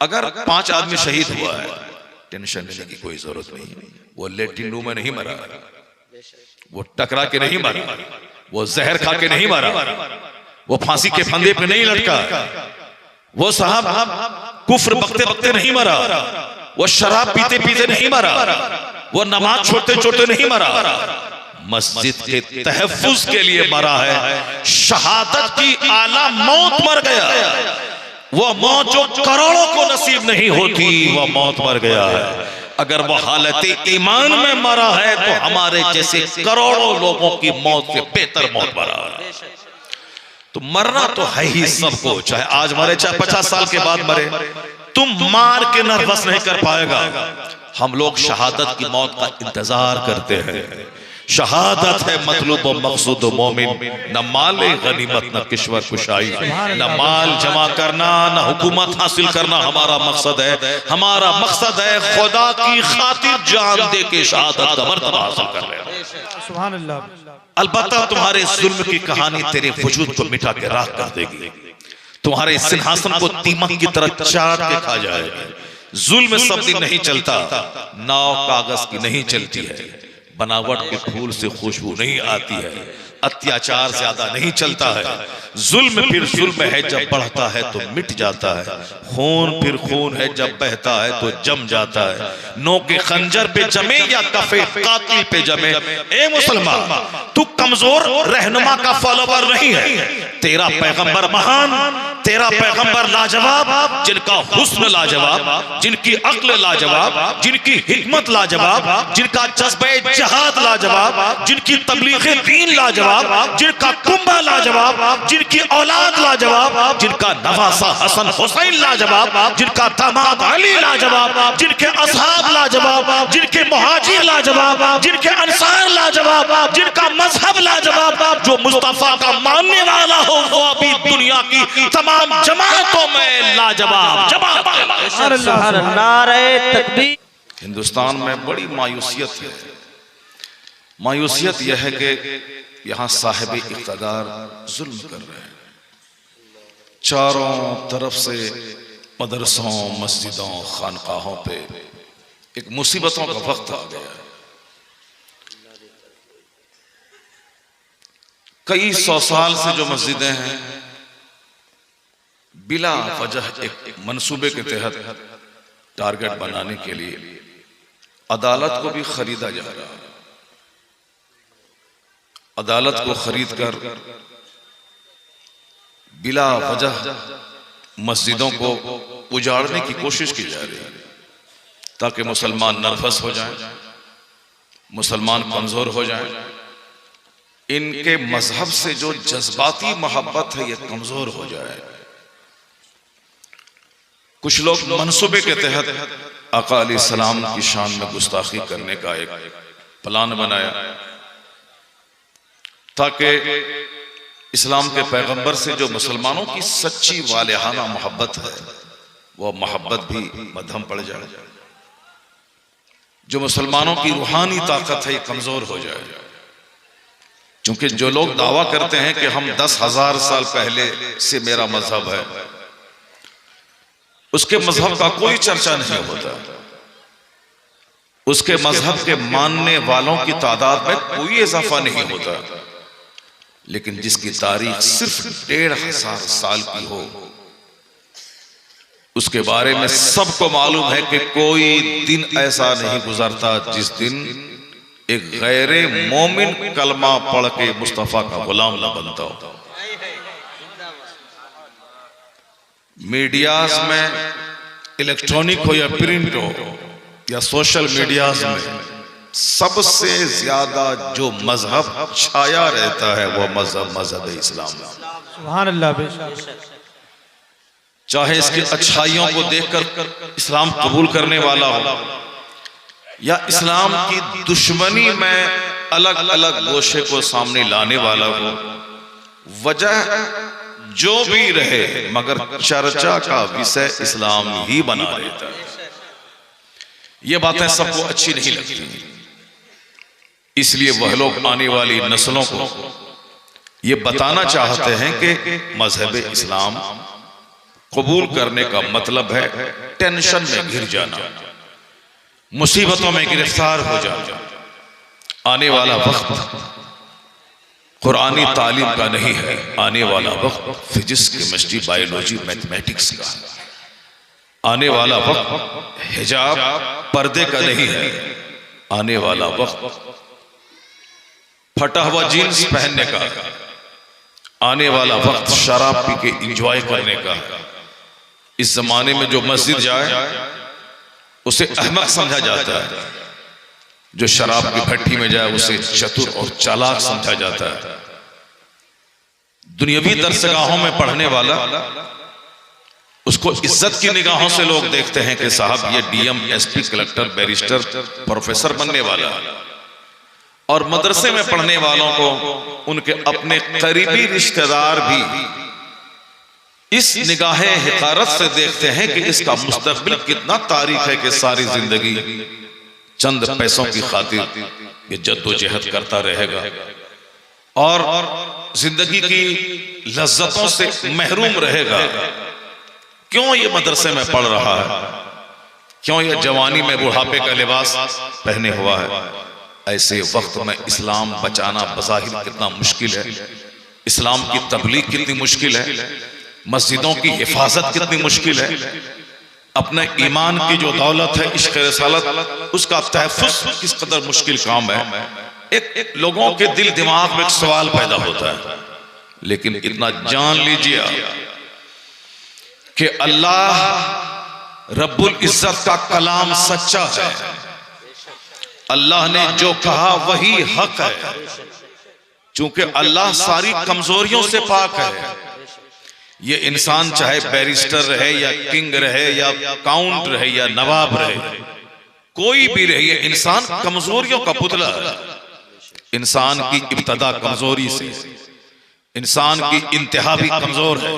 अगर 5 आदमी शहीद हुआ है, टेंशन लेने की कोई जरूरत नहीं। वो लेटिन रूम में नहीं मरा, वो टकरा के नहीं मरा, वो जहर खा के नहीं मरा, वो फांसी के फंदे पे नहीं लटका, वो साहब कुफ्र बकते बकते नहीं मरा, वो शराब पीते पीते नहीं मरा, वो नमाज छोड़ते छोड़ते नहीं मरा, मस्जिद के तहफ्फुज के लिए मरा है। शहादत की आला मौत मर गया, वो मौत जो करोड़ों को नसीब नहीं होती, वो मौत मर गया है। अगर वो हालत ईमान में मरा है तो हमारे जैसे करोड़ों लोगों की मौत से बेहतर मौत मरा है। तो मरना तो है ही सबको, चाहे आज मरे चाहे 50 साल के बाद मरे। तुम मार के नर्वस नहीं कर पाएगा। हम लोग शहादत की मौत का इंतजार करते हैं। शहादत है मतलूब व मकसूद मोमिन, न माल गनीमत न किश्वर कुशाई, न माल जमा करना न हुकूमत हासिल करना हमारा मकसद है। हमारा मकसद है खुदा की खातिर जान दे के शहादत का मर्तबा हासिल कर लेना। सुभान अल्लाह। अलबत्ता तुम्हारे जुल्म की कहानी तेरे वजूद को मिटा के राख कर देगी, तुम्हारे सिंहासन को दीमक की तरह चाट के खा जाएगी। जुल्म सब दिन नहीं चलता, नाव कागज की नहीं चलती है, बनावट के फूल से खुशबू नहीं आती है, अत्याचार ज्यादा नहीं चलता है। जुल्म फिर जुल्म है जब बढ़ता है तो मिट जाता है, खून फिर खून है जब बहता है तो जम जाता है। नो के खंजर पे जमे या कफे कातिल पे जमे। ए मुसलमान, तू कमजोर रहनुमा का फॉलोवर नहीं है। तेरा पैगंबर महान, तेरा पैगंबर लाजवाब, जिनका हुस्न लाजवाब, जिनकी अक्ल लाजवाब, जिनकी हिकमत लाजवाब, जिनका जज्बे जहाद लाजवाब, जिनकी तबलीगे दीन लाजवाब, जिनका कुंभा लाजवाब, जिनकी औलाद लाजवाब, जिनका नवासा हसन हुसैन लाजवाब, जिनका दामाद अली लाजवाब, जिनके असहाब लाजवाब, जिनके मुहाजिर लाजवाब, जिनके अंसार लाजवाब, जिनका मजहब लाजवाब। जो मुस्तफा का मानने वाला हो वो अभी दुनिया की तमाम जमातों में लाजवाब जवाब। हिंदुस्तान में बड़ी मायूसियत है। मायूसियत यह है कि यहाँ साहिब इक़्तिदार जुल्म कर रहे हैं। चारों तरफ से मदरसों, मस्जिदों, खानकाहों पे एक मुसीबतों का वक्त आ गया है। कई 100 साल से जो मस्जिदें हैं, बिला वजह एक मंसूबे के तहत टारगेट बनाने के लिए अदालत को भी खरीदा जा रहा है। अदालत को खरीद कर बिला वजह मस्जिदों को उजाड़ने की कोशिश की जा रही है, ताकि मुसलमान नर्वस हो जाएं, मुसलमान कमजोर हो जाएं। इनके मजहब से जो जज्बाती मोहब्बत है ये कमजोर हो जाए। कुछ लोग मंसूबे के तहत आका अलैहिस्सलाम की शान में गुस्ताखी करने का एक प्लान बनाया, ताकि इस्लाम के पैगंबर से जो मुसलमानों की सच्ची वालिहाना मोहब्बत है वो मोहब्बत भी मध्यम पड़ जाए, जो मुसलमानों की रूहानी ताकत है ये कमजोर हो जाए। क्योंकि जो लोग दावा करते हैं कि हम 10,000 साल पहले से मेरा मजहब है, उसके मजहब का कोई चर्चा नहीं होता, उसके मजहब के मानने वालों की तादाद में कोई इजाफा नहीं होता। लेकिन जिसकी तारीख सिर्फ 1,500 साल की हो, उसके बारे में सबको मालूम है कि कोई दिन ऐसा नहीं गुजरता जिस दिन एक गैरे मोमिन कलमा पढ़ के मुस्तफा का गुलाम न बनता हो। मीडियाज में, इलेक्ट्रॉनिक हो या प्रिंट हो या सोशल मीडियाज में, सबसे ज्यादा जो मजहब छाया रहता है वो मजहब इस्लाम। सुभान अल्लाह। चाहे इसकी अच्छाइयों को देखकर इस्लाम कबूल करने वाला हो या इस्लाम की दुश्मनी में अलग अलग गोशे को सामने लाने वाला हो, वजह जो भी रहे मगर चर्चा का विषय इस्लाम ही बना रहता है। ये बातें सबको अच्छी नहीं लगती, इसलिए वह लोग आने वाली नस्लों को ये बताना चाहते हैं कि मजहब इस्लाम कबूल करने का मतलब है टेंशन में घिर जाना, मुसीबतों में गिरफ्तार हो जाना। आने वाला वक्त कुरानी तालीम का नहीं है, आने वाला वक्त फिजिक्स, केमिस्ट्री, बायोलॉजी, मैथमेटिक्स का। आने वाला वक्त हिजाब, पर्दे का नहीं है, आने वाला वक्त फटा हुआ जीन्स पहनने का। आने वाला वक्त शराब पी के इंजॉय करने का। इस जमाने में जो मस्जिद जाए उसे अहमक समझा जाता है, जो शराब की भट्टी में जाए उसे चतुर और चालाक समझा जाता है। दुनियावी दरसगाहों में पढ़ने वाला, उसको इज्जत की निगाहों से लोग देखते हैं कि साहब ये DM, SP, collector, barrister, professor बनने वाला। और मदरसे में पढ़ने वालों को उनके अपने करीबी रिश्तेदार भी इस निगाहे हिकारत से देखते हैं कि इसका मुस्तकबिल कितना तारीख है, कि सारी जिंदगी चंद पैसों की खातिर ये जद्दोजहद करता रहेगा और जिंदगी की लज्जतों से महरूम रहेगा। क्यों ये मदरसे में पढ़ रहा है, क्यों ये जवानी में बुढ़ापे का लिबास पहने हुआ है। ऐसे वक्त में इस्लाम बचाना बज़ाहिर कितना मुश्किल है, इस्लाम की तबलीग कितनी मुश्किल है, मस्जिदों की हिफाजत कितनी मुश्किल है, अपने ईमान की जो दौलत है, इश्क़ रिसालत, उसका तहफ़्फ़ुज़ किस कदर मुश्किल काम है। एक लोगों के दिल दिमाग में एक सवाल पैदा होता है, लेकिन इतना जान लीजिए कि अल्लाह रब्बुल इज्जत का कलाम सच्चा है। अल्लाह ने जो कहा वही हक है, चूंकि अल्लाह सारी कमजोरियों से पाक है। ये इंसान चाहे बैरिस्टर रहे या किंग रहे या काउंट रहे या नवाब रहे, कोई भी रहे, ये इंसान कमजोरियों का पुतला है। इंसान की इब्तदा कमजोरी से, इंसान की इंतहा भी कमजोर है।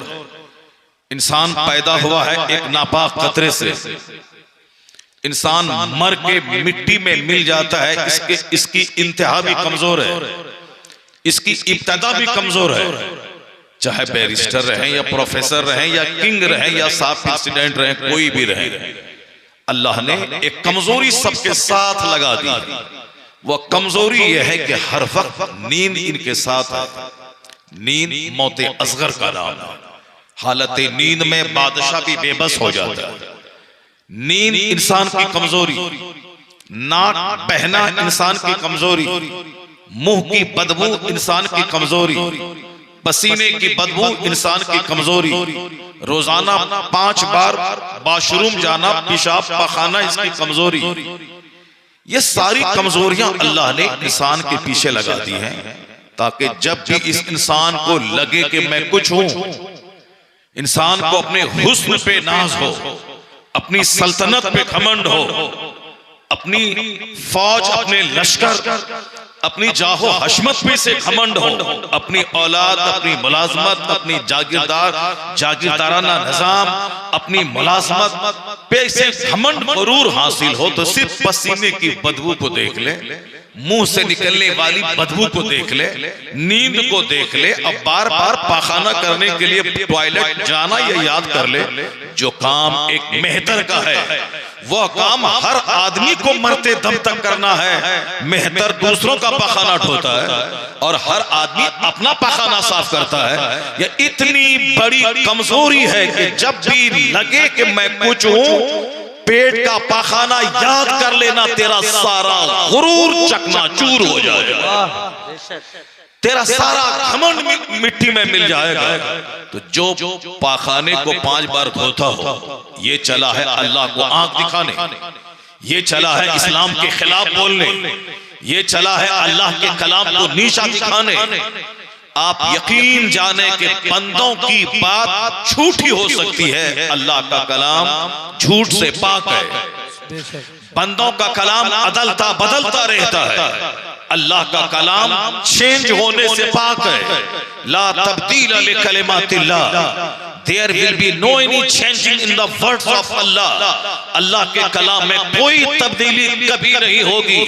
इंसान पैदा हुआ है एक नापाक कतरे से, इंसान मर के मिट्टी में मिल जाता है, इसकी इंतहा भी कमजोर है, इसकी इब्तदा भी कमजोर है। चाहे बैरिस्टर रहे या प्रोफेसर रहे या किंग रहे या साफ प्रेसिडेंट रहे, कोई भी रहे, अल्लाह ने एक कमजोरी सबके साथ लगा दी। वह कमजोरी यह है कि हर वक्त नींद इनके साथ है। नींद मौते असगर का नाम है। हालत नींद में बादशाह भी बेबस हो जाता है। नींद इंसान की कमजोरी, नाक बहना इंसान की कमजोरी, मुंह की बदबू इंसान की कमजोरी, पसीने की बदबू इंसान की कमजोरी, रोजाना 5 बार बाथरूम जाना, पेशाब पखाना इसकी कमजोरी। ये सारी कमजोरियां अल्लाह ने इंसान के पीछे लगा दी हैं, ताकि जब भी इस इंसान को लगे कि मैं कुछ हूं, इंसान को अपने हुस्न पे नाज हो, अपनी सल्तनत पे घमंड हो, अपनी फौज, अपने लश्कर, अपनी जाहो हशमत पे से घमंड हो, अपनी औलाद, अपनी मुलाजमत, अपनी जागीरदाराना निजाम, अपनी मुलाजमत पे से घमंड गरूर हासिल हो, तो सिर्फ पसीने की बदबू को देख ले, मुंह से निकलने वाली बदबू को देख ले, नींद को देख ले, अब बार बार पाखाना करने के लिए टॉयलेट जाना ये याद कर ले। जो काम एक मेहतर का है, वह काम हर आदमी को मरते दम तक करना है। मेहतर दूसरों का पाखाना ढोता है और हर आदमी अपना पाखाना साफ करता है। यह इतनी बड़ी कमजोरी है कि जब भी लगे कि मैं कुछ हूं, पेट का पाखाना याद कर लेना, तेरा सारा गुरूर चकनाचूर हो जाएगा, तेरा सारा घमंड मिट्टी में मिल जाएगा। तो जो पाखाने को 5 बार धोता हो, ये चला है अल्लाह को आंख दिखाने, ये चला है इस्लाम के खिलाफ बोलने, ये चला है अल्लाह के कलाम को नीचा दिखाने। आप यकीन जाने कि बंदों की बात झूठी हो सकती है, अल्लाह का कलाम झूठ से पाक है। बंदों का कलाम अदलता बदलता रहता है, अल्लाह का कलाम चेंज होने से पाक है। ला तब्दील लिकलिमातिल्लाह, There will be no any changing in the words of Allah. अल्लाह के कलाम में कोई तब्दीली कभी नहीं होगी।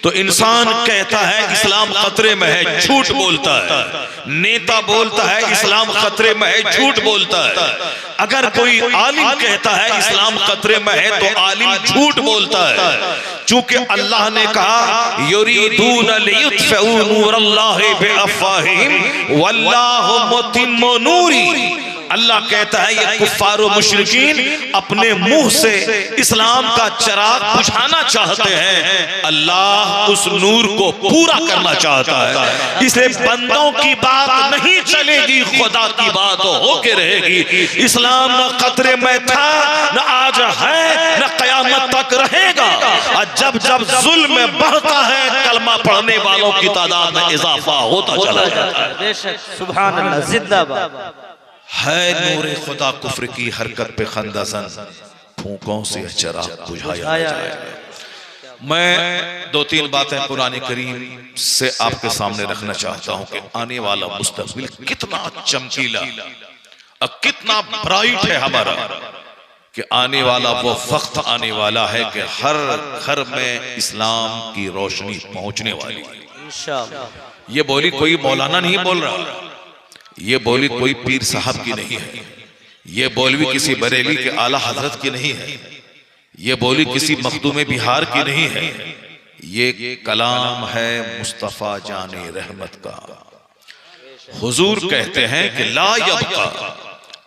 तो इंसान कहता है इस्लाम खतरे में है, झूठ बोलता है। नेता बोलता है इस्लाम खतरे में है, झूठ बोलता है। अगर कोई आलिम कहता है इस्लाम खतरे में है तो आलिम झूठ बोलता है। चूंकि अल्लाह ने कहा युरीदून लियुत्फिउ नूरल्लाहि बिअफ़वाहिहिम वल्लाहु मुतिम्मु नूरी। अल्लाह कहता है ये कुफ्फार और मुशरिकीन अपने मुंह से इस्लाम का चिराग बुझाना चाहते हैं, अल्लाह उस नूर को पूरा करना चाहता है। इसलिए बंदों की बात नहीं चलेगी, खुदा की बात होके रहेगी। इस्लाम न खतरे में था, न आज है, न कयामत तक रहेगा। और जब जब जुल्म बढ़ता है कलमा पढ़ने वालों की तादाद में इजाफा होता चला जाता है। सुभान अल्लाह, जिंदाबाद है नूरे खुदा कुफ्र की हरकत पे खंदासन, फूंकों से चिराग बुझाया जाए। मैं दो तीन बातें कुरान करीम से आपके सामने रखना चाहता हूं कि आने वाला मुस्तकबिल कितना चमकीला और कितना ब्राइट है हमारा, कि आने वाला वो वक्त आने वाला है कि हर घर में इस्लाम की रोशनी पहुंचने वाली है इंशाअल्लाह। ये बोली कोई मौलाना नहीं बोल रहा, ये बोली कोई पीर साहब की नहीं है, ये बोलवी किसी बरेली के आला हजरत की नहीं है, ये बोली किसी मखदूम बिहार की नहीं है, ये कलाम है मुस्तफा जाने रहमत का। हुजूर कहते हैं कि ला यबका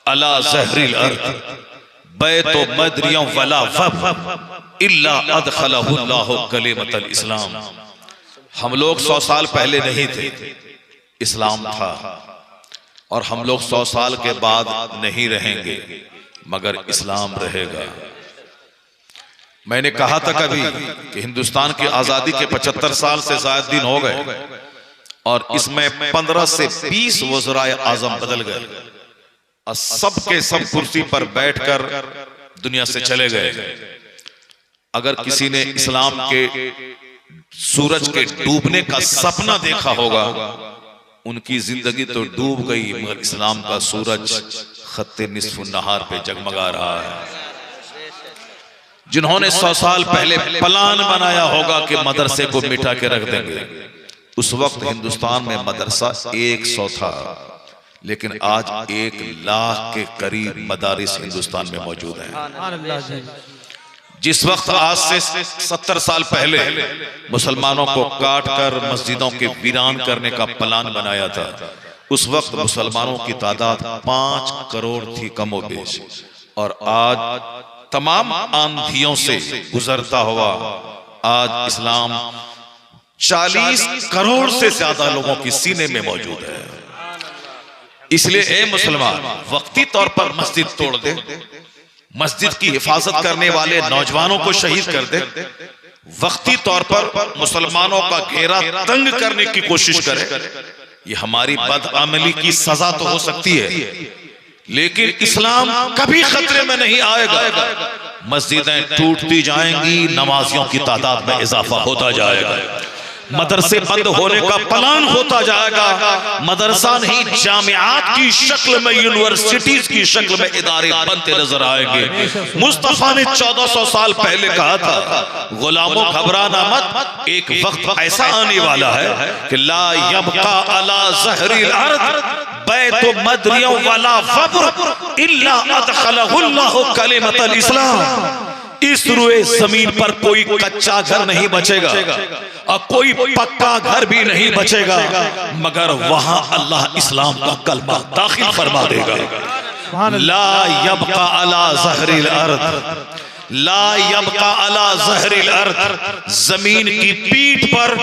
अला ज़हरिल अर्द बैतो मदरियों वला वब इल्ला अदखलहु अल्लाहु कलिमतल इस्लाम। हम लोग 100 साल पहले नहीं थे, इस्लाम था, और हम लोग 100 साल के बाद नहीं रहेंगे मगर इस्लाम रहेगा। मैंने कहा था कभी कि हिंदुस्तान की आजादी के 75 साल से ज्यादा दिन हो गए और इसमें 15 से 20 वज़राए आज़म बदल गए और सब के सब कुर्सी पर बैठकर दुनिया से चले गए। अगर किसी ने इस्लाम के सूरज के डूबने का सपना देखा होगा, उनकी जिंदगी तो डूब गई मगर इस्लाम का सूरज खत्ते निस्फ़ नहार पे जगमगा रहा है। जिन्होंने 100 साल पहले प्लान बनाया होगा कि मदरसे को मिटा के रख देंगे, उस वक्त हिंदुस्तान में मदरसा 100 था, लेकिन आज 1 लाख के करीब मदारिस हिंदुस्तान में मौजूद हैं। जिस वक्त आज से 70 साल पहले मुसलमानों को काट कर मस्जिदों के वीरान करने का प्लान बनाया था, उस वक्त मुसलमानों की तादाद 5 करोड़ थी कमोबेश, और आज तमाम आंधियों से गुजरता हुआ आज इस्लाम 40 करोड़ से ज्यादा लोगों की सीने में मौजूद है। इसलिए ए मुसलमान, वक्ती तौर पर मस्जिद तोड़ दे, मस्जिद की हिफाजत करने वाले नौजवानों को शहीद कर दे, वक्ती तौर पर मुसलमानों का घेरा तंग करने की कोशिश करे, ये हमारी बदअमली की सजा तो हो सकती है, लेकिन इस्लाम कभी खतरे में नहीं आएगा। मस्जिदें टूटती जाएंगी, नमाजियों की तादाद में इजाफा होता जाएगा, मदरसे बंद होने का प्लान होता जाएगा, मदरसा नहीं जामियात की शक्ल में, यूनिवर्सिटीज की शक्ल में इदारे बनते नजर आएंगे। मुस्तफा ने 1400 साल पहले कहा था, गुलामों घबराना मत, एक वक्त ऐसा आने वाला है कि ला यबका अला ज़हरिल अर्द बैतु मदरियों वला वब्र इल्ला अदखलहु अल्लाहु कलिमतल इस्लाम। इस रुए जमीन पर कोई कच्चा घर नहीं बचेगा और कोई पक्का घर भी नहीं बचेगा, मगर वहां अल्लाह इस्लाम का कलमा दाखिल फरमा देगा। ला यबका अला ज़हरिल अर्द, ला यबका अला ज़हरिल अर्द, जमीन की पीठ पर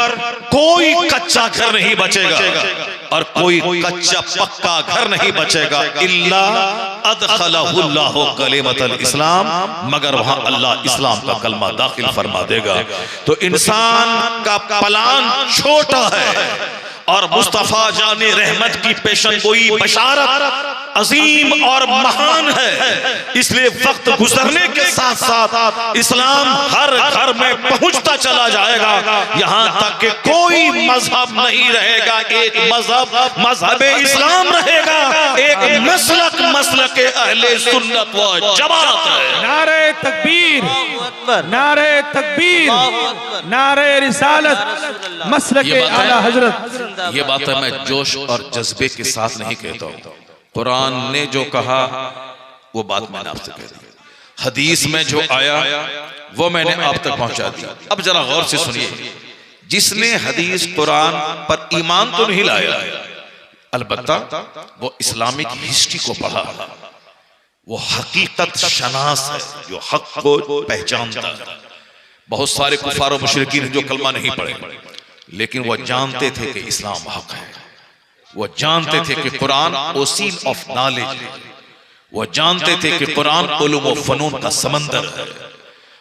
कोई कच्चा घर नहीं बचेगा और कोई कच्चा पक्का घर नहीं बचेगा, इल्ला अदखलहु अल्लाहु कलिमतल इस्लाम, मगर वहां अल्लाह इस्लाम का कलमा दाखिल फरमा देगा। तो इंसान का प्लान छोटा है और मुस्तफा जाने रहमत की पेशनगोई बशारत अजीम और महान है। इसलिए वक्त गुजरने के साथ साथ इस्लाम हर घर में पहुंचता चला जाएगा, यहां तक कि कोई मजहब नहीं रहेगा, एक मजहब मजहब इस्लाम रहेगा, एक मसलक मसलक अहले सुन्नत व जमात है। नारे तकबीर, नारे तकबीर, नारे रिसालत, मसलक आला हजरत। ये बात है मैं जोश और जज्बे के साथ नहीं कहता हूं। कुरान ने जो कहा वो बात मैंने आपसे कह दी, हदीस में जो आया वो मैंने आप तक पहुंचा दिया। अब जरा गौर से सुनिए, जिसने हदीस कुरान पर ईमान तो नहीं लाया, अलबत्ता वो इस्लामिक हिस्ट्री को पढ़ा, वो हकीकत शनास है, जो हक को पहचानता है। बहुत सारे कुफार और मुशरिकीन जो कलमा नहीं पढ़े, लेकिन वो जानते थे कि इस्लाम हक है, वो जानते थे कि कुरान ओसीन ऑफ नॉलेज है, वो जानते थे कि कुरान उलूम व फनून का समंदर है,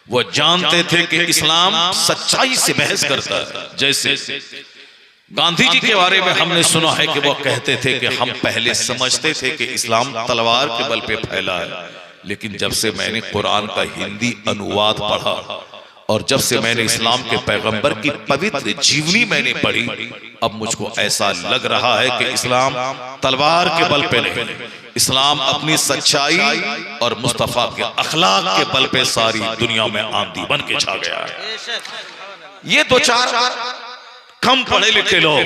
वो जानते थे कि इस्लाम सच्चाई से बहस करता है। जैसे गांधी जी के बारे में हमने सुना है कि वो कहते थे कि हम पहले समझते थे कि इस्लाम तलवार के बल पे फैला है, लेकिन जब से मैंने कुरान का हिंदी अनुवाद पढ़ा और जब से मैंने इस्लाम के पैगंबर की पवित्र जीवनी मैंने पढ़ी, अब मुझको ऐसा लग रहा है कि इस्लाम तलवार के बल पे नहीं, इस्लाम अपनी सच्चाई और मुस्तफा के अखलाक के बल पे सारी दुनिया में आंधी बन के छा गया है। ये दो चार कम पढ़े लिखे लोग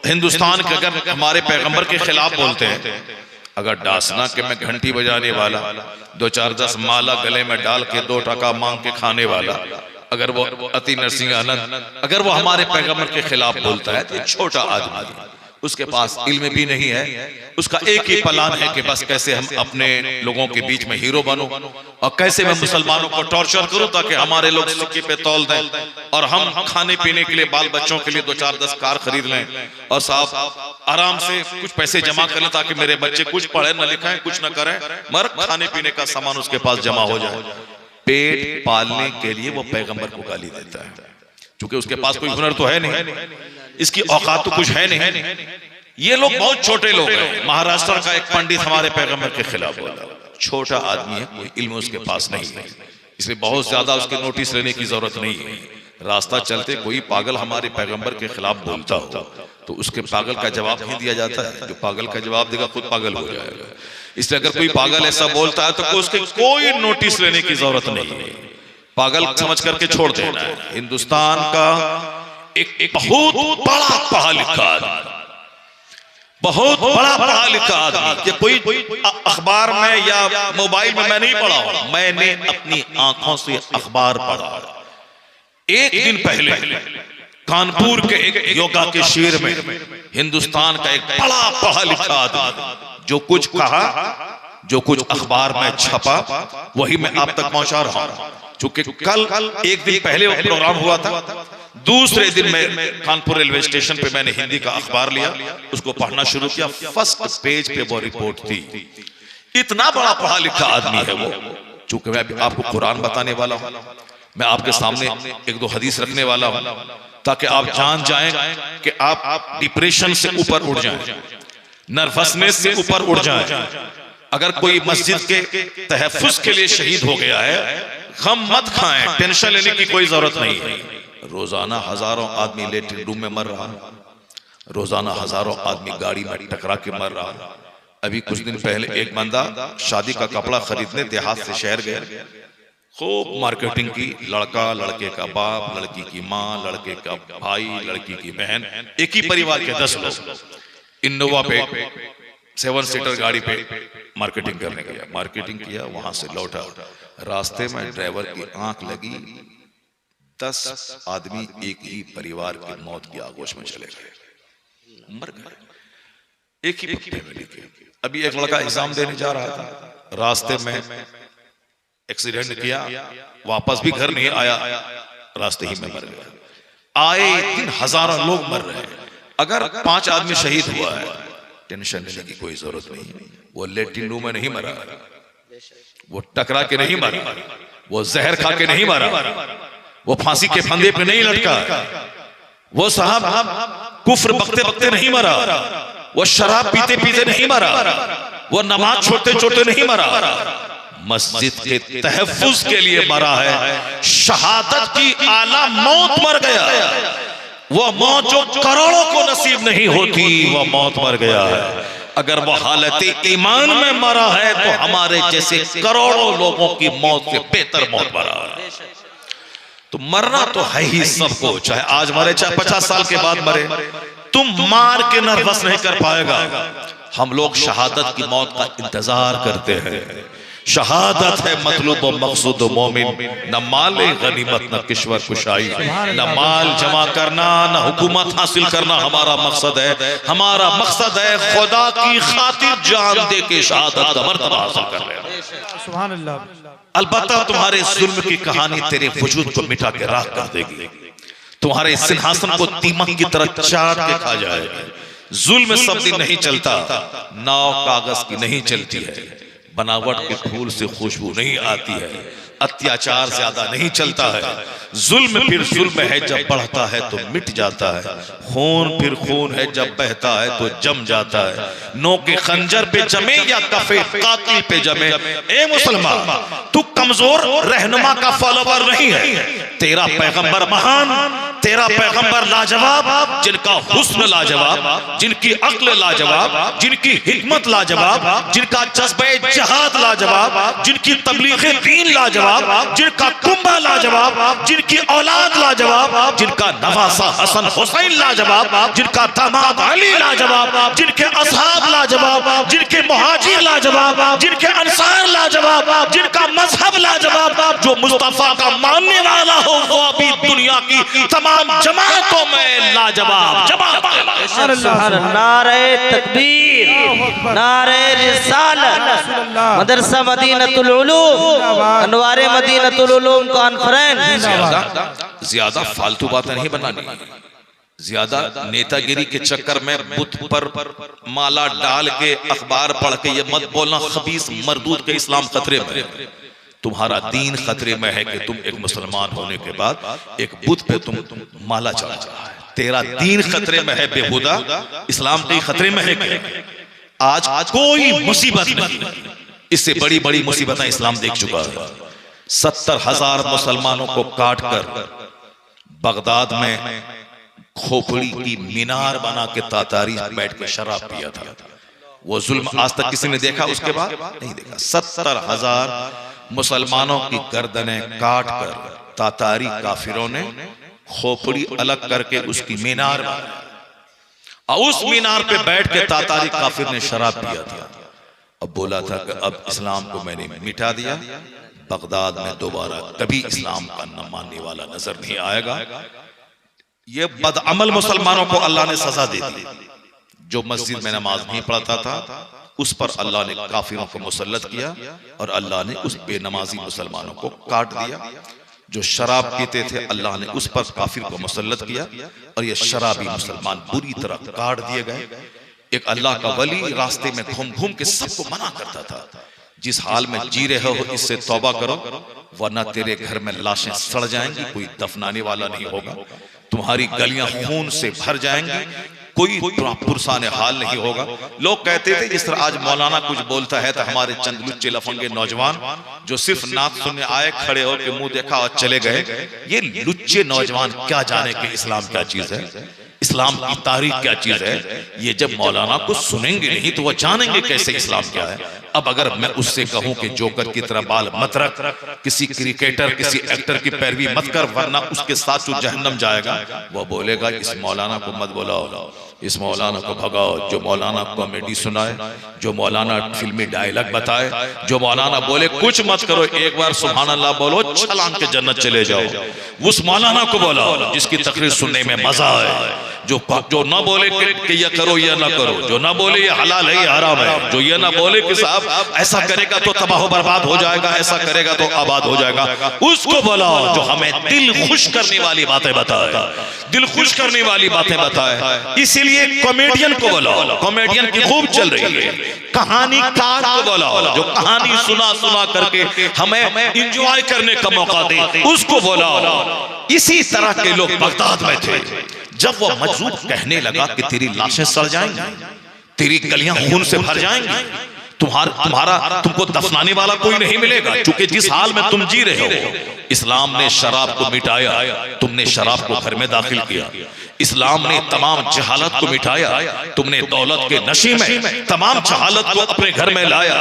हिंदुस्तान के अगर हमारे पैगंबर के खिलाफ बोलते हैं, अगर डासना के मैं घंटी बजाने वाला, 2-4-10 माला गले में डाल के 2 टका मांग के खाने वाला, अगर वो अति नरसिंह आनंद अगर वो हमारे पैगंबर के खिलाफ बोलता है तो ये छोटा आदमी, उसके पास इल्म भी नहीं है, उसका एक ही प्लान है कि बस कैसे हम अपने लोगों के बीच में हीरो बनूं और कैसे मैं मुसलमानों को टॉर्चर करूं ताकि हमारे लोग सिक्के पे तौल दें और हम खाने पीने के लिए बाल बच्चों के लिए 2-4-10 कार खरीद लें और साहब आराम से कुछ पैसे जमा कर लें ताकि मेरे बच्चे कुछ पढ़े न लिखें, कुछ न करें, मगर खाने पीने का सामान उसके पास जमा हो जाए। पेट पालने के लिए वो पैगंबर को गाली देता है, क्योंकि उसके पास कोई हुनर तो है नहीं, इसकी औकात तो कुछ है नहीं। ये लोग बहुत छोटे लोग हैं। महाराष्ट्र का एक पंडित हमारे पैगंबर के खिलाफ बोला, छोटा आदमी है, कोई इल्म उसके पास नहीं है, इसलिए बहुत ज्यादा उसके नोटिस लेने की जरूरत नहीं है। रास्ता चलते कोई पागल हमारे पैगंबर के खिलाफ बोलता हो तो उसके पागल का जवाब नहीं दिया जाता है, जो पागल का जवाब देगा खुद पागल हो जाएगा। इसलिए अगर कोई पागल ऐसा बोलता है तो उसके कोई नोटिस लेने की जरूरत नहीं है, पागल समझ करके छोड़ देना है। हिंदुस्तान का एक बहुत बड़ा पढ़ा लिखा आदमी, बहुत बड़ा पढ़ा लिखा आदमी, ये कोई अखबार में या मोबाइल में मैं नहीं पढ़ा हूं, मैंने अपनी आंखों से अखबार पढ़ा। एक दिन पहले कानपुर के एक योगा के शिविर में हिंदुस्तान का एक बड़ा पढ़ा लिखा आदमी जो कुछ कहा, जो कुछ अखबार में छपा, वही मैं आप तक पहुंचा रहा हूं। चूंकि कल एक दिन पहले वो प्रोग्राम हुआ था, दूसरे दिन मैं कानपुर रेलवे स्टेशन पे मैंने हिंदी का अखबार लिया, उसको पढ़ना शुरू किया। फर्स्ट पेज पे वो रिपोर्ट थी। इतना बड़ा पढ़ा लिखा आदमी है वो। चूंकि मैं अभी आपको कुरान बताने वाला हूं, मैं आपके सामने 1-2 हदीस रखने वाला हूं ताकि आप जान जाएं कि आप डिप्रेशन से ऊपर उठ जाएं, नर्वसनेस से ऊपर उठ जाएं। अगर कोई मस्जिद के तहफ्फुज के लिए शहीद हो गया है, गम मत खाएं, टेंशन लेने की कोई जरूरत नहीं है। रोजाना हजारों आदमी लेटरिन रूम में मर रहा है, रोजाना हजारों आदमी गाड़ी में टकरा के मर रहा है। अभी कुछ दिन पहले एक बंदा शादी का कपड़ा खरीदने देहात से शहर गया, खूब मार्केटिंग की, लड़का, लड़के का बाप, लड़की की माँ, लड़के का भाई, लड़की की बहन, एक ही परिवार के 10 लोग इनोवा पे 7 सीटर गाड़ी पे मार्केटिंग करने गया। मार्केटिंग किया, वहां से लौटा, रास्ते में ड्राइवर की आंख लगी, 10 आदमी एक ही परिवार की मौत की आगोश में चले गए, मर गए, एक ही फैमिली के। अभी एक लड़का एग्जाम देने जा रहा था, रास्ते में एक्सीडेंट किया, वापस भी घर नहीं आया, रास्ते ही में मर गया। आए दिन हजारों लोग मर रहे हैं। अगर 5 आदमी शहीद हुआ है, टेंशन लेने की कोई जरूरत नहीं। वो लेटरिन रूम में नहीं मरा, वो टकरा के नहीं मरा, वो जहर खा के नहीं मरा, वो फांसी के फंदे पे नहीं लटका, वो साहब कुफ्र बकते बकते नहीं मरा, वो शराब पीते पीते नहीं मरा, वो नमाज छोड़ते छोड़ते नहीं मरा, मस्जिद के तहफ्फुज के लिए मरा है। शहादत की आला मौत मर गया, वो मौत जो करोड़ों को नसीब नहीं होती, वो मौत मर गया है। अगर वो हालत ईमान में मरा है तो हमारे जैसे करोड़ों लोगों की मौत से बेहतर मौत मरा है। तो मरना तो है ही सबको, चाहे आज मरे चाहे 50 साल के बाद मरे, तुम मार के नर्वस नहीं कर पाएगा। हम लोग शहादत की मौत का इंतजार करते हैं। शहादत है मतलूब व मकसूद मोमिन, न माल गनीमत न किश्वर कुशाई, न माल जमा करना न हुकूमत हासिल करना हमारा मकसद है। हमारा मकसद है खुदा की खातिर जान दे के शहादत का मर्तबा हासिल कर लेना। सुभान अल्लाह। अलबत्ता तुम्हारे जुल्म की कहानी तेरे वजूद को मिटा के राख कर देगी, तुम्हारे सिंहासन को दीमक की तरह चाट के खा जाएगी। जुल्म सब दिन नहीं चलता, नाव कागज की नहीं चलती है, बनावट के फूल से खुशबू नहीं आती है, अत्याचार ज्यादा नहीं चलता है। जुल्म फिर जुल्म है, जब बढ़ता है तो मिट जाता है। खून फिर खून है, जब बहता है तो जम जाता है। नोके खंजर पे जमे या कफे कातिल पे जमे। ए मुसलमान, तू कमजोर रहनुमा का फॉलोवर नहीं है। तेरा पैगंबर महान, तेरा पैगंबर लाजवाब, जिनका हुस्न लाजवाब, जिनकी अक्ल लाजवाब, जिनकी हिकमत लाजवाब, जिनका जज्बे जहाद लाजवाब, जिनकी तबलीगे दीन लाजवाब, जिनका कुंभा लाजवाब, जिनकी औलाद लाजवाब, जिनका नवासा हसन हुसैन लाजवाब, जिनका दामाद अली लाजवाब, जिनके असहाब लाजवाब, जिनके मुहाजिर लाजवाब, जिनके अंसार लाजवाब, जिनका मजहब लाजवाब, जो मुस्तफा का मानने वाला हो वो अभी दुनिया की तमाम जमातों में लाजवाब जमात है। नारे तकबीर, नारे रिसालत, मदरसा मदीनतुल उलूम, अनवारे मदीनतुल उलूम कॉन्फ्रेंस। ज्यादा फालतू बातें नहीं बनानी, ज्यादा नेतागिरी के चक्कर में बुत पर माला डाल के अखबार पढ़ के ये मत बोलना खबीस मरदूद के इस्लाम खतरे में। तुम्हारा दीन खतरे में है कि तुम एक मुसलमान होने के बाद एक बुत पे तुम माला चढ़ा रहा है। तेरा दीन खतरे में है बेहुदा, इस्लाम के खतरे में है कि आज कोई मुसीबत नहीं, इससे बड़ी बड़ी मुसीबतें इस्लाम देख चुका है। 70,000 मुसलमानों को काट कर बगदाद में खोपड़ी की मीनार बना के तातारी बैठ के शराब पिया था। वो जुल्म आज तक किसी ने देखा, उसके बाद नहीं देखा। 70,000 मुसलमानों की गर्दनें काट कर तातारी काफिरों ने खोपड़ी अलग करके उसकी मीनार बनाई, और उस मीनार पे बैठ के तातारी काफिर ने शराब पिया था। अब बोला था कि अब इस्लाम को मैंने मिटा दिया, बगदाद में दोबारा कभी इस्लाम का न मानने वाला नजर नहीं आएगा। ये बदअमल मुसलमानों को अल्लाह ने सजा दे दी। जो मस्जिद में नमाज नहीं पढ़ता था उस पर अल्लाह ने काफिरों को मुसल्लत किया, और अल्लाह ने उस बेनमाजी मुसलमानों को काट दिया। जो शराब पीते थे अल्लाह ने उस पर काफिर को मुसल्लत किया, और ये शराबी मुसलमान बुरी तरह काट दिए गए। एक अल्लाह का वली रास्ते में घूम घूम के सबको मना करता था, जिस हाल में जी रहे हो इससे तौबा करो, वरना तेरे घर में लाशें सड़ जाएंगी, कोई दफनाने वाला नहीं होगा, तुम्हारी गलियां खून से भर जाएंगी, कोई पुरसाने हाल नहीं होगा। लोग कहते थे जिस तरह आज मौलाना कुछ बोलता है तो हमारे चंद लुच्चे लफंगे नौजवान जो सिर्फ नात सुनने आए, खड़े होकर मुंह देखा और चले गए, ये लुच्चे नौजवान क्या जाने कि इस्लाम क्या चीज है, इस्लाम की तारीख क्या चीज है। ये जब मौलाना कुछ सुनेंगे नहीं तो वो जानेंगे कैसे इस्लाम क्या है। अब अगर मैं उससे कहूं कि जोकर की तरह बाल मत रख, किसी क्रिकेटर किसी एक्टर की पैरवी मत कर, वरना उसके साथ जो जहन्नम जाएगा, वो बोलेगा इस मौलाना को मत बुलाओ, इस मौलाना को भगाओ। जो मौलाना कॉमेडी सुनाए, जो मौलाना फिल्मी डायलॉग बताए, जो मौलाना बोले कुछ मत करो, एक बार सुभान अल्लाह बोलो, छलांग के जन्नत चले जाओ, उस मौलाना को बोलाओ जिसकी तकरीर सुनने में मजा आए। जो ना बोले कि ये करो या ना करो, जो ना बोले ये हलाल है ये हराम है, जो ये ना बोले कि साहब ऐसा करेगा तो तबाह बर्बाद हो जाएगा, ऐसा करेगा तो आबाद हो जाएगा, उसको बुलाओ जो हमें दिल खुश करने वाली बातें बताए, दिल खुश करने वाली बातें बताए। इसीलिए कॉमेडियन को बुलाओ, कॉमेडियन की खूब चल रही है, कहानीकार को बुलाओ जो कहानी सुना सुना करके हमें एंजॉय करने का मौका दे, उसको बुलाओ। इसी तरह के लोग बगदाद में थे जब वह मजजूब कहने लगा कि तेरी लाशें सड़ जाएंगी, तेरी गलियां खून से भर जाएंगी, तुमको दफनाने वाला कोई नहीं मिलेगा, क्योंकि जिस हाल में तुम जी रहे हो, इस्लाम ने शराब को मिटाया, तुमने शराब को घर में दाखिल किया। इस्लाम ने तमाम जहालत को मिटाया, तुमने दौलत के नशे में तमाम जहालत को अपने घर में लाया।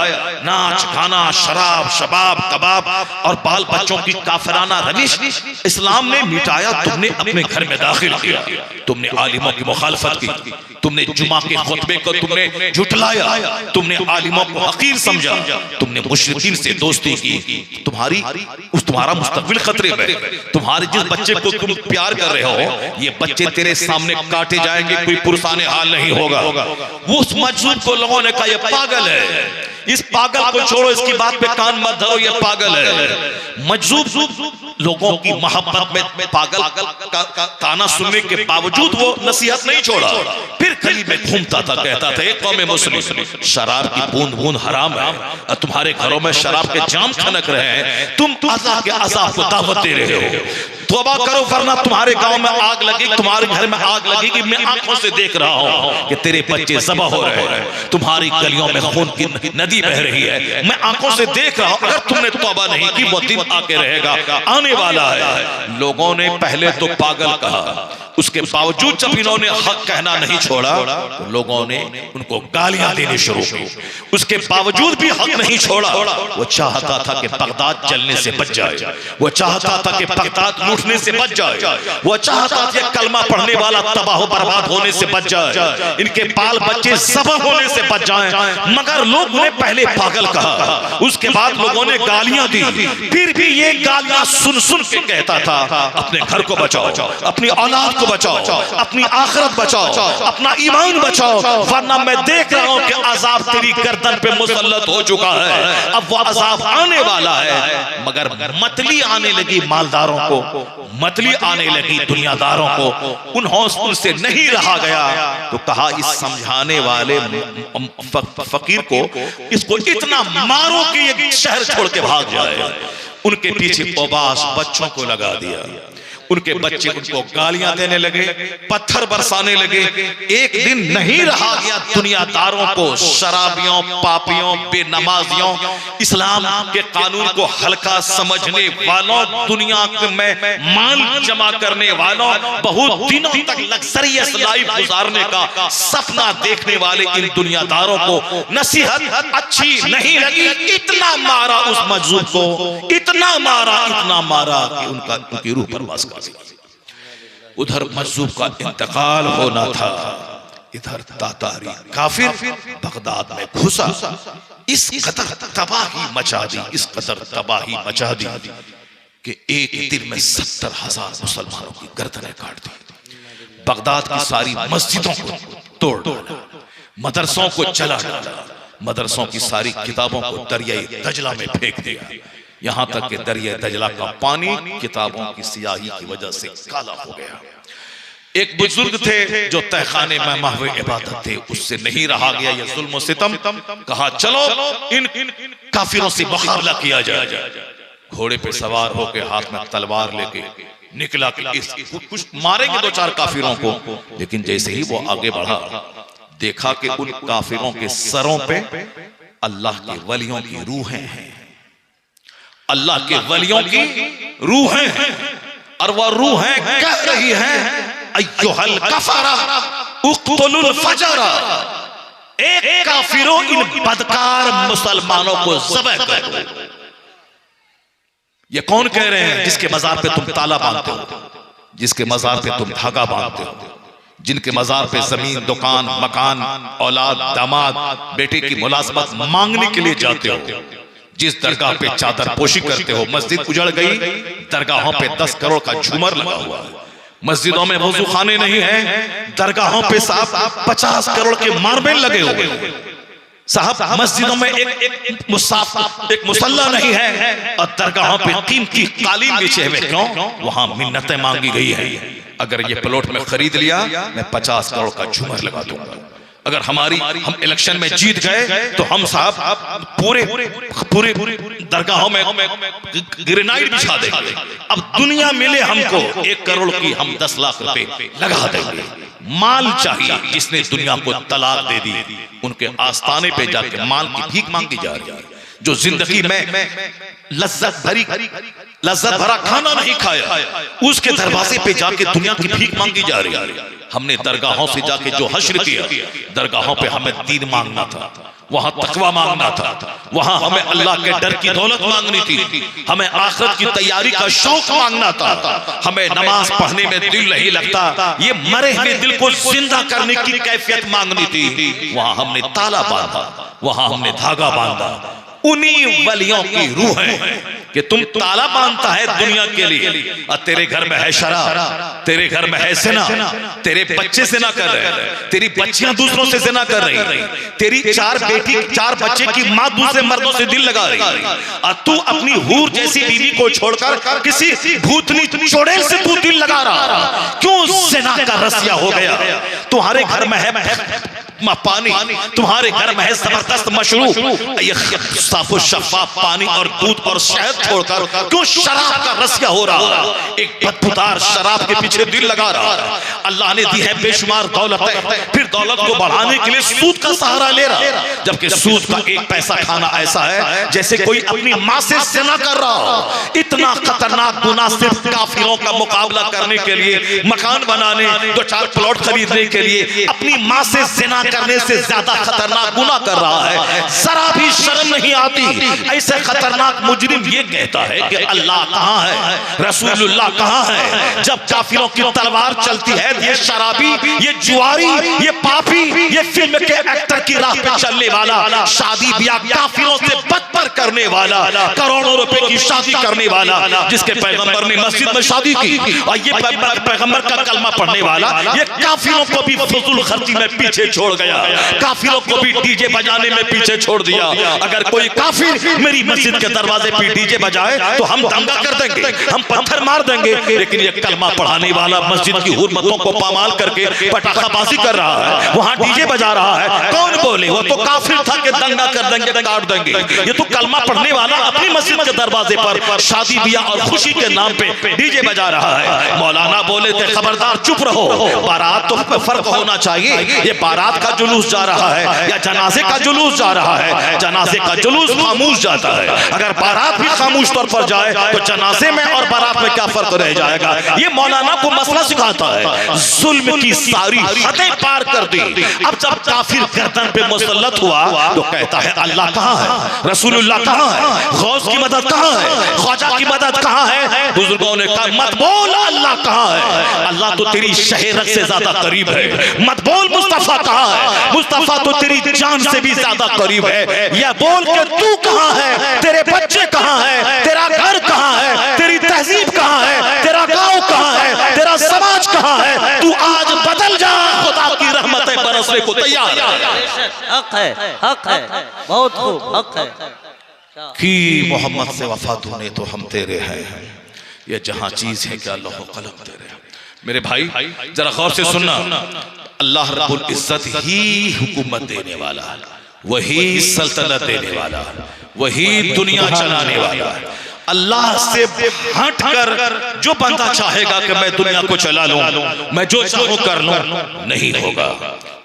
नाच गाना, शराब, शबाब, कबाब और बाल बच्चों की काफिराना रविश इस्लाम ने मिटाया, तुमने अपने घर में दाखिल किया। तुमने आलिमों की मुखालफत की, तुमने जुमा के खुतबे को तुमने झुटलाया, तुमने आलिमों को हकीर समझा, तुमने मुशरिकीन से दोस्ती की। तुम्हारा मुस्तकबिल खतरे में। तुम्हारे जिस बच्चे को तुम प्यार कर रहे हो, ये बच्चे तेरे सामने काटे जाएंगे, कोई पुरसाने हाल नहीं होगा। वो उस मजजूब को लोगों ने कहा ये पागल है, इस पागल को छोड़ो, इसकी बात पे कान मत धरो, ये पागल है। मजजूब लोगों की मोहब्बत में पागल का ताना सुनने के बावजूद वो नसीहत नहीं छोड़ा। फिर गली में घूमता था, कहता था एक कौम मुस्लिम शराब की बूंद बूंद हराम है और तुम्हारे घरों में शराब के जाम खनक रहे हैं, तुम अल्लाह के अज़ाब को दावत दे रहे हो। तौबा करो वरना तुम्हारे गांव में आग लगेगी, तुम्हारे घर में आग लगेगी। मैं आंखों से देख रहा हूं कि तेरे बच्चे ज़बह हो रहे हैं, तुम्हारी गलियों में खून की नदी बह रही है, मैं आंखों से देख रहा हूं। अगर तुमने तौबा नहीं की वो दिन आके रहेगा, आने वाला है। लोगों ने पहले तो पागल कहा, उसके बावजूद जब इन्होंने हक कहना नहीं छोड़ा तो लोगों ने उनको गालियां देनी शुरू की। उसके बावजूद भी हक नहीं छोड़ा। वो चाहता था कि बगदाद जलने से बच जाए, वो चाहता था कि बगदाद लूटने से बच जाए, वो चाहता था कि कलमा पढ़ने वाला तबाह बर्बाद होने से बच जाए, इनके बाल बच्चे ज़बह होने से बच जाएं। मगर लोगों ने पहले पागल कहा, उसके बाद लोगों ने गालियां दी। फिर भी ये गालियां सुन सुन के कहता था अपने घर को बचाओ, अपनी औलाद को बचाओ, अपनी आखिरत बचाओ, अपना ईमान बचाओ, वरना मैं देख रहा हूं कि अजाब तेरी गर्दन पे मुसल्लत हो चुका है, अब वो अजाब आने वाला है। मगर मतली आने लगी मालदारों को, मतली आने लगी दुनियादारों को, उनसे नहीं रहा गया तो कहा इस समझाने वाले फकीर को इसको इतना मारो कि ये शहर छोड़ के भाग जाए। उनके पीछे औबास बच्चों को लगा दिया, उनके बच्चे उनको गालियां देने लगे, पत्थर बरसाने लगे। एक दिन नहीं रहा गया दुनियादारों को, शराबियों, पापियों, बेनमाजियों, इस्लाम के कानून को हल्का समझने वालों, दुनिया में माल जमा करने वालों, बहुत दिनों तक लग्जरियस लाइफ गुजारने का सपना देखने वाले इन दुनियादारों को नसीहत अच्छी नहीं लगी। इतना मारा उस मजजूब को, इतना मारा कि उनकी रूह परवाज़ कर। उधर मजजूब का इंतकाल होना था, इधर तातारी काफिर बगदाद में घुसा। इस कदर तबाही मचा दी, इस कदर तबाही मचा दी कि एक दिन में 70,000 मुसलमानों की गर्दनें काट दी। बगदाद की सारी मस्जिदों को तोड़ डाला, मदरसों को जला डाला, मदरसों की सारी किताबों को दरियाए दजला में फेंक दिया। यहां तक कि दरिया दजला का पानी किताबों की सियाही की वजह से काला हो गया। एक बुजुर्ग थे जो तहखाने में महवे इबादत थे, उससे नहीं रहा गया ये जुल्म और सितम। कहा चलो इन काफिरों से मुकाबला किया जाए। घोड़े पे सवार होकर हाथ में तलवार लेके निकला कि कुछ मारेंगे 2-4 काफिरों को। लेकिन जैसे ही वो आगे बढ़ा, देखा कि उन काफिरों के सरों पे अल्लाह के वलियों की रूहें हैं, अल्लाह के वलियों की रूहें हैं। और वह रूहें कह रही हैं अय्युहल कफरा उक़्तुलुल फजरा, एक काफिरों इन बदकार मुसलमानों को ज़ब्ह करो। ये कौन कह रहे हैं? जिसके मजार पे तुम ताला बांधते हो, जिसके मजार पे तुम धागा बांधते हो, जिनके मजार पे जमीन, दुकान, मकान, औलाद, दामाद, बेटे की मुलाजमत मांगने के लिए जाते हो, जिस दरगाह पे चादर पोशी करते हो। मस्जिद उजड़ गई, दरगाहों पे 10 करोड़ का झूमर लगा हुआ है, मस्जिदों में वजू खाने नहीं है, दरगाहों पे साहब 50 करोड़ के मार्बल लगे हुए साहब, मस्जिदों में एक मुसल्ला नहीं है और दरगाहों पे कीमती कालीन बिछे हुए। क्यों? वहां मिन्नतें मांगी गई है, अगर ये प्लॉट में खरीद लिया मैं 50 करोड़ का झूमर लगा दूंगा, अगर हम इलेक्शन में जीत गए तो हम साहब पूरे दरगाहों में ग्रेनाइड बिछा देंगे। अब दुनिया मिले हमको 1 करोड़ की, हम 10 लाख रुपए लगा देंगे। माल चाहिए, जिसने दुनिया को तलाक दे दी उनके आस्थाने पे जाके माल की भीख मांगी जा रही है। जो जिंदगी में लज्जत भरा खाना नहीं खाया, उसके दरवाजे पे जाके दुनिया की भीख मांगी जा रही है। हमने दरगाहों से जाके जो हश्र किया, दरगाहों पे हमें दीन मांगना था, वहां तकवा मांगना था, वहां हमें अल्लाह के डर की दौलत मांगनी थी, हमें आखिरत की तैयारी का शौक मांगना था, हमें नमाज पढ़ने में दिल नहीं लगता, ये मरे हुए दिल को जिंदा करने की कैफियत मांगनी थी। वहां हमने ताला बांधा, वहां हमने धागा बांधा। उन्हीं वलियों की रूह है कि तुम ताला बांधता है दुनिया के लिए, और तेरे घर में है शराब, तेरे घर में है ज़िना, तेरे बच्चे ज़िना कर रहे, तेरी बच्चियां दूसरों से ज़िना कर रही, तेरी 4 बच्चे की माँ दूसरे मर्दों से दिल लगा रही, और तू अपनी हूर जैसी बीवी को छोड़कर किसी भूतनी चुड़ैल से तू दिल लगा रहा। क्यों? ज़िना का रसिया हो गया। तुम्हारे घर में है पानी, तुम्हारे घर में है जबरदस्त मशरूब, ये साफ शफाफ पानी और दूध और शहद छोड़कर क्यों शराब का रसिया हो रहा? एक बदबूदार शराब के पीछे दिल लगा रहा। अल्लाह ने दी है बेशुमार दौलत है, फिर दौलत को बढ़ाने के लिए सूद का सहारा ले रहा, जबकि सूद का 1 पैसा खाना ऐसा है जैसे कोई अपनी माँ से ज़िना कर रहा हो। इतना खतरनाक गुनाह सिर्फ काफिरों का मुकाबला करने के लिए, मकान बनाने, 2-4 प्लॉट खरीदने के लिए अपनी माँ से ज़िना करने से ज्यादा खतरनाक गुनाह कर रहा है। जरा भी शर्म नहीं आती। ऐसे खतरनाक मुजरिम ये कहता है कि अल्लाह कहाँ है, रसूलुल्लाह कहाँ है, जब काफिरों की तलवार चलती है। ये शराबी, ये जुआरी, ये पापी, ये फिल्म के एक्टर की राह पे चलने वाला, शादी ब्याह काफिरों से बदतर करने वाला, करोड़ों रुपए की शादी करने वाला, जिसके पैगंबर ने मस्जिद में शादी की, और ये पैगंबर का कलमा पढ़ने वाला, ये काफिरों को भी फजूल खर्ची में पीछे छोड़ गया, काफिरों को भी डीजे बजाने में पीछे छोड़ दिया। अगर कोई काफिर मेरी मस्जिद के दरवाजे पे डीजे बजाए तो हम दंगा कर देंगे, हम पत्थर मार देंगे, लेकिन ये कलमा पढ़ाने वाला मस्जिद की हुर्मतों को पामाल करके पटाखाबाजी कर रहा है, वहां डीजे बजा रहा है। कौन बोले? वो तो काफिर था कि दंगा कर देंगे, काट देंगे। ये तो कलमा पढ़ने वाला अपनी मस्जिद के दरवाजे पर शादी ब्याह और खुशी के नाम पे डीजे बजा रहा है। मौलाना बोले थे खबरदार चुप रहो, बारात तो फर्क होना चाहिए। ये बारात का जुलूस जा रहा है या जनाजे का जुलूस जा रहा है? जनाजे का जुलूस खामोश जाता है, अगर बारात भी खामोश तौर पर जाए तो जनाजे में और बारात में क्या फर्क रह जाएगा? ये मौलाना को मसला सिखाता है। जुल्म की सारी हदें पार कर दी। अब जब काफिर गर्दन पे मुसल्लत हुआ तो कहता है अल्लाह कहाँ है, रसूलुल्लाह कहाँ है, गौस की मदद कहाँ है, ख्वाजा की मदद कहाँ है? बुजुर्गों ने कहा मत बोल अल्लाह कहाँ है, अल्लाह तो तेरी शहरत से ज्यादा करीब है। मत बोल मुस्तफा कहाँ है, मुस्तफा तो तेरी जान से भी ज्यादा करीब है। यह बोल के तू कहाँ है, तेरे बच्चे कहाँ है, तेरा घर कहाँ है, तेरी तहजीब कहाँ है, तेरा गांव कहाँ है, तेरा समाज कहाँ है? तू आज बदल जा, खुदा की रहमतें बरसने को तैयार है। हक है, हक है, बहुत खूब, हक है कि मोहम्मद से वफा तूने तो हम तेरे हैं, ये जहां चीज है क्या लौह कलम तेरे। मेरे भाई जरा गौर से सुनना, अल्लाह रब्बुल इज्जत ही हुकूमत देने वाला, वही सल्तनत देने वाला, वही दुनिया चलाने वाला। अल्लाह से हटकर जो बंदा चाहेगा कि मैं दुनिया को चला लूं, मैं जो चाहूं कर लूं, नहीं होगा।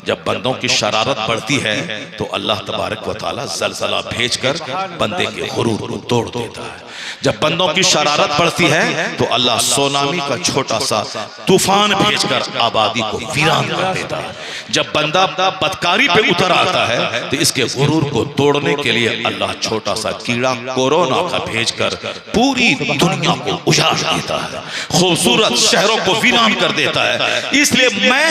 जब बंदों की शरारत बढ़ती है तो अल्लाह तबारक व तआला ज़लज़ला भेजकर बंदे के गुरूर को तोड़ देता है। जब बंदों की शरारत बढ़ती है तो अल्लाह सोनामी का छोटा सा तूफान भेजकर आबादी को वीरान कर देता है। जब बंदा बदकारी पे उतर आता है तो इसके गुरूर को तोड़ने के लिए अल्लाह छोटा सा कीड़ा कोरोना का भेजकर पूरी दुनिया को उजाड़ देता है, खूबसूरत शहरों को वीरान कर देता है। इसलिए मैं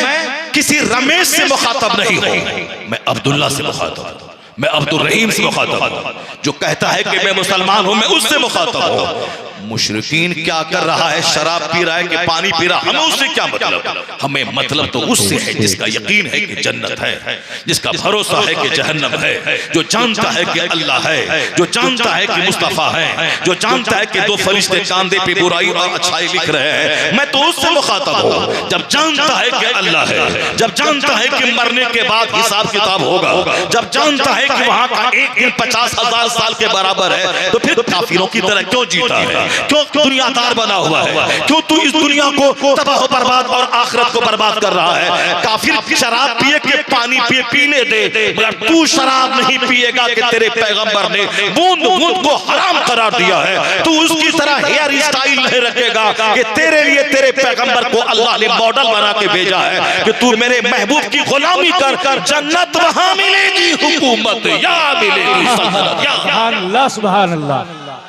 किसी रमेश से मुखातब नहीं हूं, मैं अब्दुल्ला से मुखातब हूं, मैं अब्दुल रहीम से मुखातब हूं। जो कहता है कि मैं मुसलमान हूं, मैं उससे मुखातब हूं। मुशरिकीन क्या कर रहा है, शराब पी रहा है कि पानी पी रहा, हमें उससे क्या मतलब? हमें मतलब तो उससे है जिसका यकीन है कि जन्नत है, जिसका भरोसा है कि जहन्नम है, जो जानता है कि अल्लाह है, जो जानता है कि मुस्तफा है, जो जानता है कि दो फरिश्ते कांधे पे बुराई और अच्छाई लिख रहे हैं। मैं तो उससे मुखातब हूँ जब जानता है कि अल्लाह है, जब जानता है कि मरने के बाद हिसाब किताब होगा, जब जानता है कि वहां का एक दिन 50,000 साल के बराबर है, तो फिर काफिरों की तरह क्यों जीता है, क्यों दुनियादार बना हुआ है, क्यों तू इस दुनिया को तबाह बर्बाद और आखिरत को बर्बाद कर रहा है? काफिर शराब पिए के पानी पिए पीने दे, मगर तू शराब नहीं पिएगा कि तेरे पैगंबर ने बूंद बूंद को हराम करार दिया है। तू उसकी तरह हेयर स्टाइल नहीं रखेगा कि तेरे लिए तेरे पैगंबर को अल्लाह ने मॉडल बना के भेजा है कि तू मेरे महबूब की गुलामी कर, जन्नत वहां मिलेगी, हुकूमत या मिलेगी, सल्तनत या। सुभान अल्लाह, सुभान अल्लाह।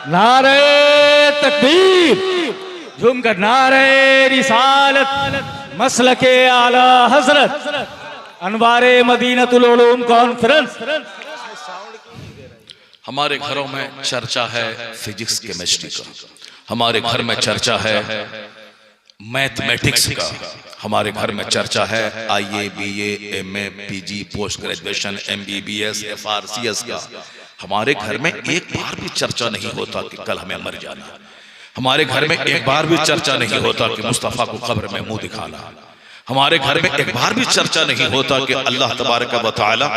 नारे तकबीर, झूमकर नारे रिसालत, मसलके आला हजरत, अनवारे मदीनतुल उलूम कॉन्फ्रेंस। हमारे घरों में चर्चा है फिजिक्स केमिस्ट्री का, हमारे घर में चर्चा है मैथमेटिक्स का, हमारे घर में चर्चा है IA BA MA PG post graduation MBBS FRCS का। हमारे घर में एक बार भी चर्चा नहीं होता कि कल हमें मर जाना। हमारे घर में एक बार भी चर्चा नहीं होता कि मुस्तफा को कब्र में मुंह दिखाना। हमारे घर में एक बार भी चर्चा नहीं होता कि अल्लाह तबारक व तआला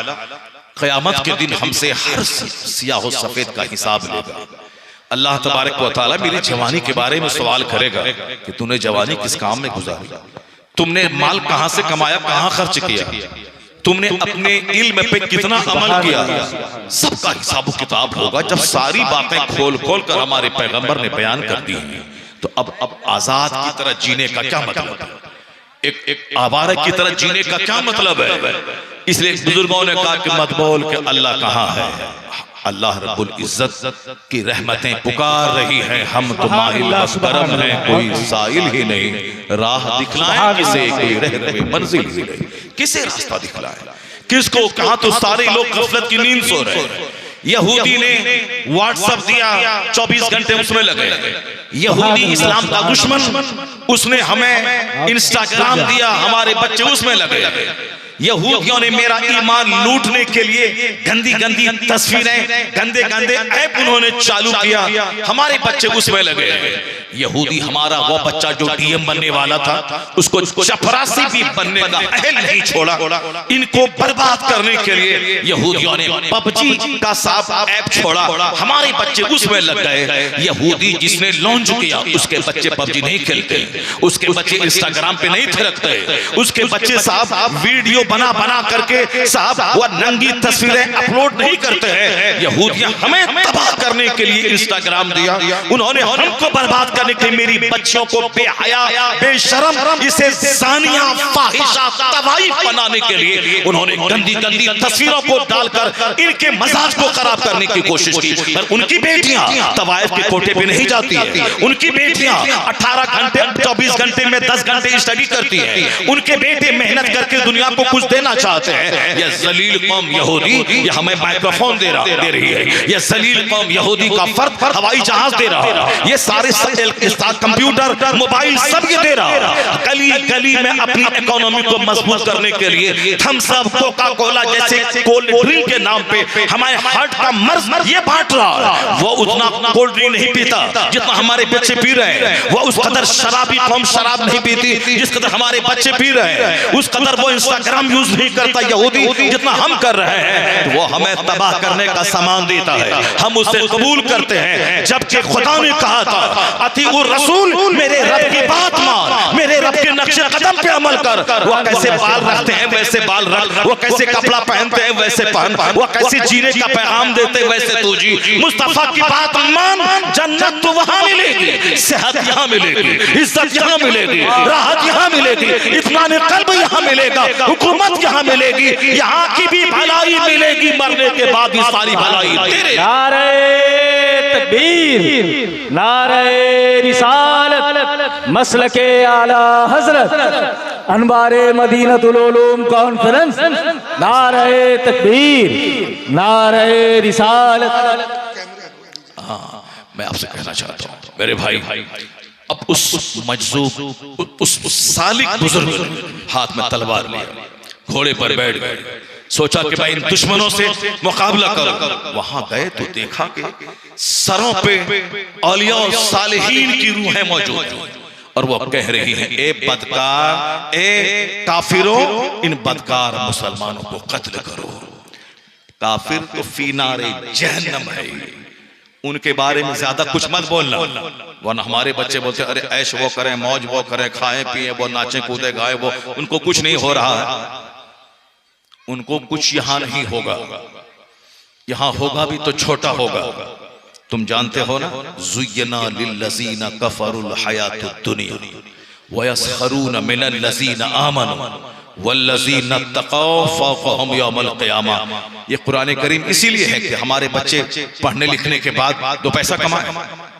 क़यामत के दिन हमसे हर सियाह सफेद का हिसाब लेगा। अल्लाह तबारक व तआला मेरी जवानी के बारे में सवाल करेगा कि तूने जवानी किस काम में गुजारी, तुमने माल कहां से कमाया, कहां खर्च किया, तुमने अपने इल्म पे कितना अमल किया। सबका हिसाब किताब होगा। जब सारी बातें खोल खोल कर हमारे पैगंबर ने बयान कर दी हैं, तो अब आजाद की तरह जीने का क्या मतलब है, एक आवारा की तरह जीने का क्या मतलब है? इसलिए बुजुर्गों ने कहा कि मत बोल के अल्लाह कहाँ है। अल्लाह रब्बुल इज्जत की रहमतें पुकार रही हैं, हम तो माहिल करम हैं, कोई साइल ही नहीं, राह दिखलाएं किसे, कोई रहनुमा मंजिल ही नहीं, किसे रास्ता दिखलाएं, किसको? कहा तो सारे लोग गफलत की नींद सो रहे हैं। यहूदी ने व्हाट्सएप दिया, 24 घंटे उसमें लगे। यहूदी इस्लाम का दुश्मन, उसने हमें इंस्टाग्राम दिया, हमारे बच्चे उसमें लगे। यहूदियों ने मेरा ईमान लूटने के लिए गंदी गंदी तस्वीरें, गंदे गंदे ऐप उन्होंने चालू किया, हमारे बच्चे उसमें लगे। यहूदी हमारा वो बच्चा जो DM बनने वाला था, उसको चपरासी भी बनने का अहल नहीं छोड़ा। इनको बर्बाद करने के लिए यहूदियों ने PUBG का साफ ऐप छोड़ा, हमारे बच्चे उसमें लग गए। यहूदी जिसने लॉन्च किया, उसके बच्चे PUBG नहीं खेलते, उसके बच्चे इंस्टाग्राम पे नहीं थिरकते, उसके बच्चे साहब वीडियो बना बना करके साहब वो नंगी तस्वीरें अपलोड नहीं करते हैं। यहूदियां हमें तबाह करने के लिए इंस्टाग्राम दिया, उन्होंने हमको बर्बाद करने के लिए मेरी बच्चियों को बेहया बेशरम, इसे ज़ानिया फाहिशा तवाइफ बनाने के लिए उन्होंने गंदी गंदी तस्वीरों को डालकर इनके मजाज को खराब करने की कोशिश की। पर उनकी बेटियां तवाइफ के कोटे पे नहीं जाती है, उनकी बेटियां 18 घंटे 24 घंटे में 10 घंटे स्टडी करती है, उनके बेटे मेहनत करके दुनिया को कुछ देना चाहते हैं। यह जलील कौम यहूदी ये हमें माइक्रोफोन दे रही है, यह जलील कौम यहूदी का फर्द हवाई जहाज दे रहा है, ये सारे कंप्यूटर मोबाइल सब ये दे रहा है। गली गली में अपनी इकोनॉमी को मजबूत करने के लिए थम्स अप, कोका कोला जैसे कोल्ड ड्रिंक के नाम पे हमारे हार्ट का मर्ज ये बांट रहा है। वो उतना कोल्ड ड्रिंक नहीं पीता जितना हमारे बच्चे पी रहे हैं, वो उस कदर शराबी कौम शराब नहीं पीती जिस कदर हमारे बच्चे पी रहे हैं, उस कदर वो इंस्टाग्राम यूज नहीं करता यहूदी जितना हम कर रहे हैं। तो वो हमें तबाह करने का सामान देता है, हम उसे कबूल करते हैं। जबकि खुदा ने कहा था अतीउर रसूल, मेरे रब की बात मान, मेरे रब के नक्शे कदम पे अमल कर। वो कैसे बाल रखते हैं वैसे बाल रख, वो कैसे कपड़ा पहनते हैं वैसे पहन, वो कैसे जीने का पैगाम देते वैसे तू जी। मुस्तफा की बात मान, जन्नत तो वहां मिलेगी, सेहत यहाँ मिलेगी, इज्जत यहाँ मिलेगी, राहत यहाँ मिलेगी, इत्मीनान कल्ब यहाँ मिलेगा, हुकूमत यहाँ मिलेगी, यहाँ की भी भलाई मिलेगी, मरने के बाद भी सारी भलाई तेरे। नारे तकबीर, नारे रिसालत, मसलके आला हजरत, अनवारे मदीनतुल उलूम कॉन्फ्रेंस। नारे तकबीर, नारे रिसालत। हाँ, मैं आपसे कहना चाहता हूँ मेरे भाई, अब उस मजजूब उस सालिक बुजुर्ग हाथ में तलवार लिया, घोड़े पर बैठ गए, सोचा कि मैं इन दुश्मनों से मुकाबला करूं। वहां गए तो देखा कि सरों पे औलिया और सालिहीन की रूहें मौजूद हैं और वो कह रही हैं, ए बदकार, ए काफिरों, इन बदकार मुसलमानों को कत्ल करो। काफिर तो फीनारे जहन्नम है, उनके बारे में ज्यादा कुछ मत बोलना, वरना हमारे बच्चे बोलते अरे ऐश वो करें, मौज वो करें, खाएं पिए वो, नाचे कूदे गाए वो, उनको कुछ नहीं हो रहा है, उनको कुछ यहां नहीं होगा, यहां होगा भी तो छोटा होगा। तुम जानते हो ना, ज़ुय्यना लिल्लज़ीना कफ़रुल हयातुद दुनिया वयस्खरून मिनल लज़ीना आमनू वल्लज़ीना तक़ौ फ़ौक़हुम यौमल क़ियामा। ये कुरान करीम इसीलिए है कि हमारे बच्चे पढ़ने लिखने के बाद दो पैसा कमाएं।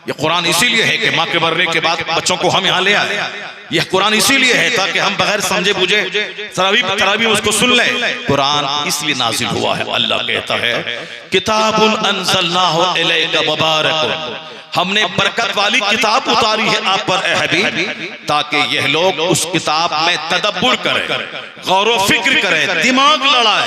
ये कुरान इसीलिए है कि माँ के मरने के बाद बच्चों को हम यहाँ ले आए। यह कुरान इसीलिए है ताकि हम बगैर समझे बुझे तरावी उसको सुन लें। कुरान इसलिए नाजिल हुआ है, अल्लाह कहता है किताबुन अंज़लनाहु इलैका मुबारकुन, हमने बरकत वाली किताब उतारी है आप पर ए हबीब, ताकि यह लोग उस किताब में तदब्बुर करें, गौर व फिक्र करें, दिमाग लड़ाएं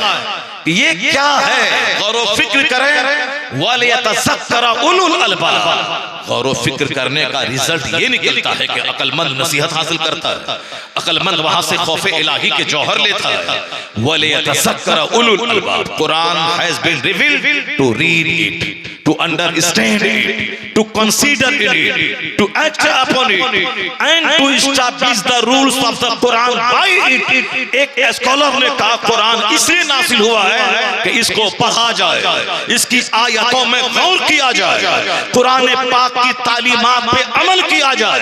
ये क्या है, गौर व फिक्र करें, वलियतज़क्कर उलुल अलबाब। गौर व फिक्र करने का रिजल्ट ये निकलता है कि अक्लमंद नसीहत हासिल करता है, अक्लमंद वहां से खौफ इलाही के जौहर लेता है। वलियतज़क्कर उलुल अलबाब। Quran has been revealed to read it, to understand it, to consider it, to act upon it, and to establish the rules of the Quran by it। एक स्कॉलर ने कहा कुरान इसलिए नासिल हुआ है कि इसको पढ़ा जाए, इसकी आयतों में गौर किया जाए, कुरान पाक की तालीमात पे अमल किया जाए,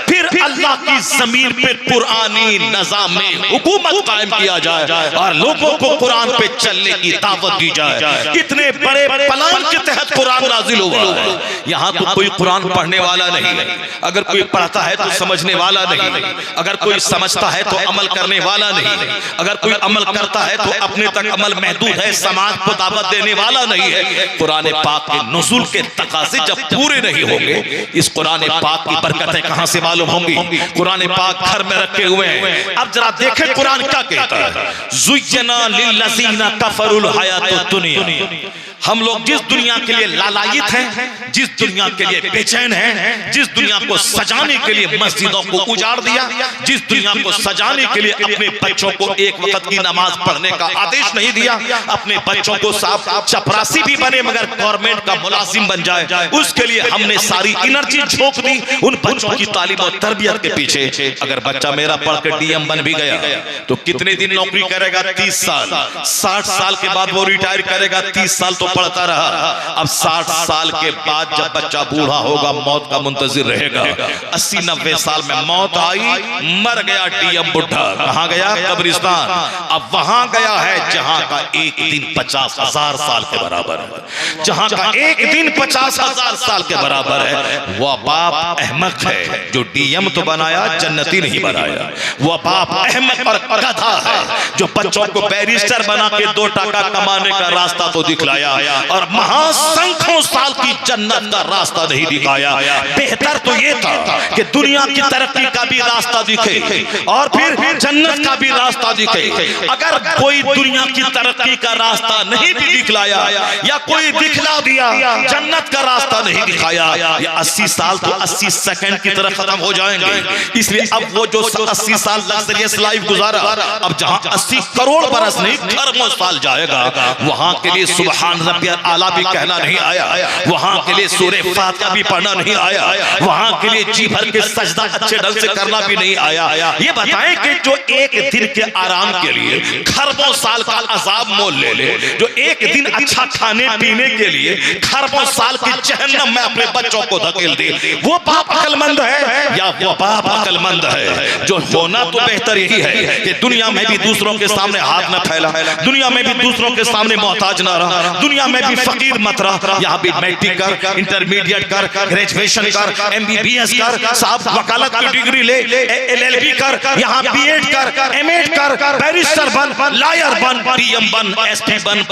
फिर अल्लाह की जमीन पे कुरानी निज़ाम में हुकूमत कायम किया जाए और लोगों को कुरान पे चलने की दावत दी जाए। कितने बड़े प्लान के तहत कुरान नाज़िल हुआ है। यहाँ तो कोई कुरान पढ़ने वाला नहीं है, अगर कोई पढ़ता है तो समझने वाला नहीं है, अगर कोई समझता है तो अमल करने वाला नहीं है, अगर कोई अमल करता है तो अपने तक अमल महदूद है, समाज को दावत देने वाला नहीं है। कुरान पाक के नुज़ूल के तकाज़े जब पूरे नहीं होंगे, इस कुरान पाक की बरकतें कहां से मालूम होंगी। कुरान पाक घर में रखे हुए हैं। अब जरा देखें कुरान क्या कहता है, ज़ुय्यना लिल्लज़ीना कफ़रुल हयातुद दुनिया। हम लोग जिस दुनिया के लिए लालायित हैं, जिस दुनिया के लिए बेचैन हैं, जिस दुनिया को सजाने के लिए मस्जिदों को उजाड़ दिया, जिस दुनिया को सजाने के लिए अपने बच्चों को एक वक्त की नमाज पढ़ने का आदेश नहीं दिया, अपने बच्चों को साफ चपरासी भी बने मगर गवर्नमेंट का मुलाजिम बन जाए, उसके लिए हमने सारी एनर्जी झोंक दी उन बच्चों की तालीम और तरबियत के पीछे। अगर बच्चा मेरा पढ़कर डीएम बन भी गया तो कितने दिन नौकरी करेगा, 30 साल। 60 साल के बाद वो रिटायर करेगा, 30 साल तो पढ़ता रहा। अब 60 साल के बाद जब बच्चा बूढ़ा होगा, मौत का मुंतजिर रहेगा। 80-90 साल में मौत आई, मर गया डीएम बुढ़ा, कहां गया, कब्रिस्तान। अब वहां गया है जहां का एक दिन 50,000 साल के बराबर है, जहां का एक दिन 50,000 साल के बराबर है। वह बाप अहमक है जो डीएम तो बनाया, जन्नती नहीं बनाया। वह बाप अहमक और गधा है जो बच्चों को बैरिस्टर बना के 2 टका कमाने का रास्ता तो दिखलाया और महासंख्यों साल की जन्नत का रास्ता नहीं दिखाया। बेहतर तो ये था कि दुनिया की तरक्की का भी रास्ता दिखे और फिर जन्नत का भी रास्ता दिखे। अगर कोई दुनिया की तरक्की का रास्ता नहीं भी दिखलाया या कोई दिखला दिया, जन्नत का रास्ता नहीं दिखाया, या 80 साल तो 80 सेकंड की तरह खत्म हो जाएंगे। इसलिए अब वो जो 80 साल लग्जरियस लाइफ गुजारा, अब जहां 80 करोड़ बरस नहीं खरबों साल जाएगा, वहां के लिए सुबहान रब्बियल आला भी कहना नहीं आया, वहां के लिए सूरे फातिहा भी पढ़ना नहीं आया, वहां के लिए जी भर के सजदा अच्छे ढंग से करना भी नहीं आया। ये बताएं कि जो एक दिन के आराम के लिए खरबों साल का अजाब मोल ले ले, जो एक दिन अच्छा खाने पीने के लिए खरबों साल की जहन्नम में अपने बच्चों को धकेल दे, वो बाप अक्लमंद है या वो बाप अक्लमंद है? जो होना तो बेहतर यही है कि दुनिया में भी दूसरों के सामने हाथ न फैला, दुनिया में भी दूसरों के सामने मोहताज न रहा, दुनिया में भी फकीर मत रहा। यहाँ भी मैट्रिक कर, इंटरमीडिएट कर, ग्रेजुएशन कर, MBBS कर, साहब वकालत की डिग्री ले, LLB कर, यहाँ B.Ed कर, M.Ed कर, बैरिस्टर बन, लॉयर बन, DM बन, SP बन,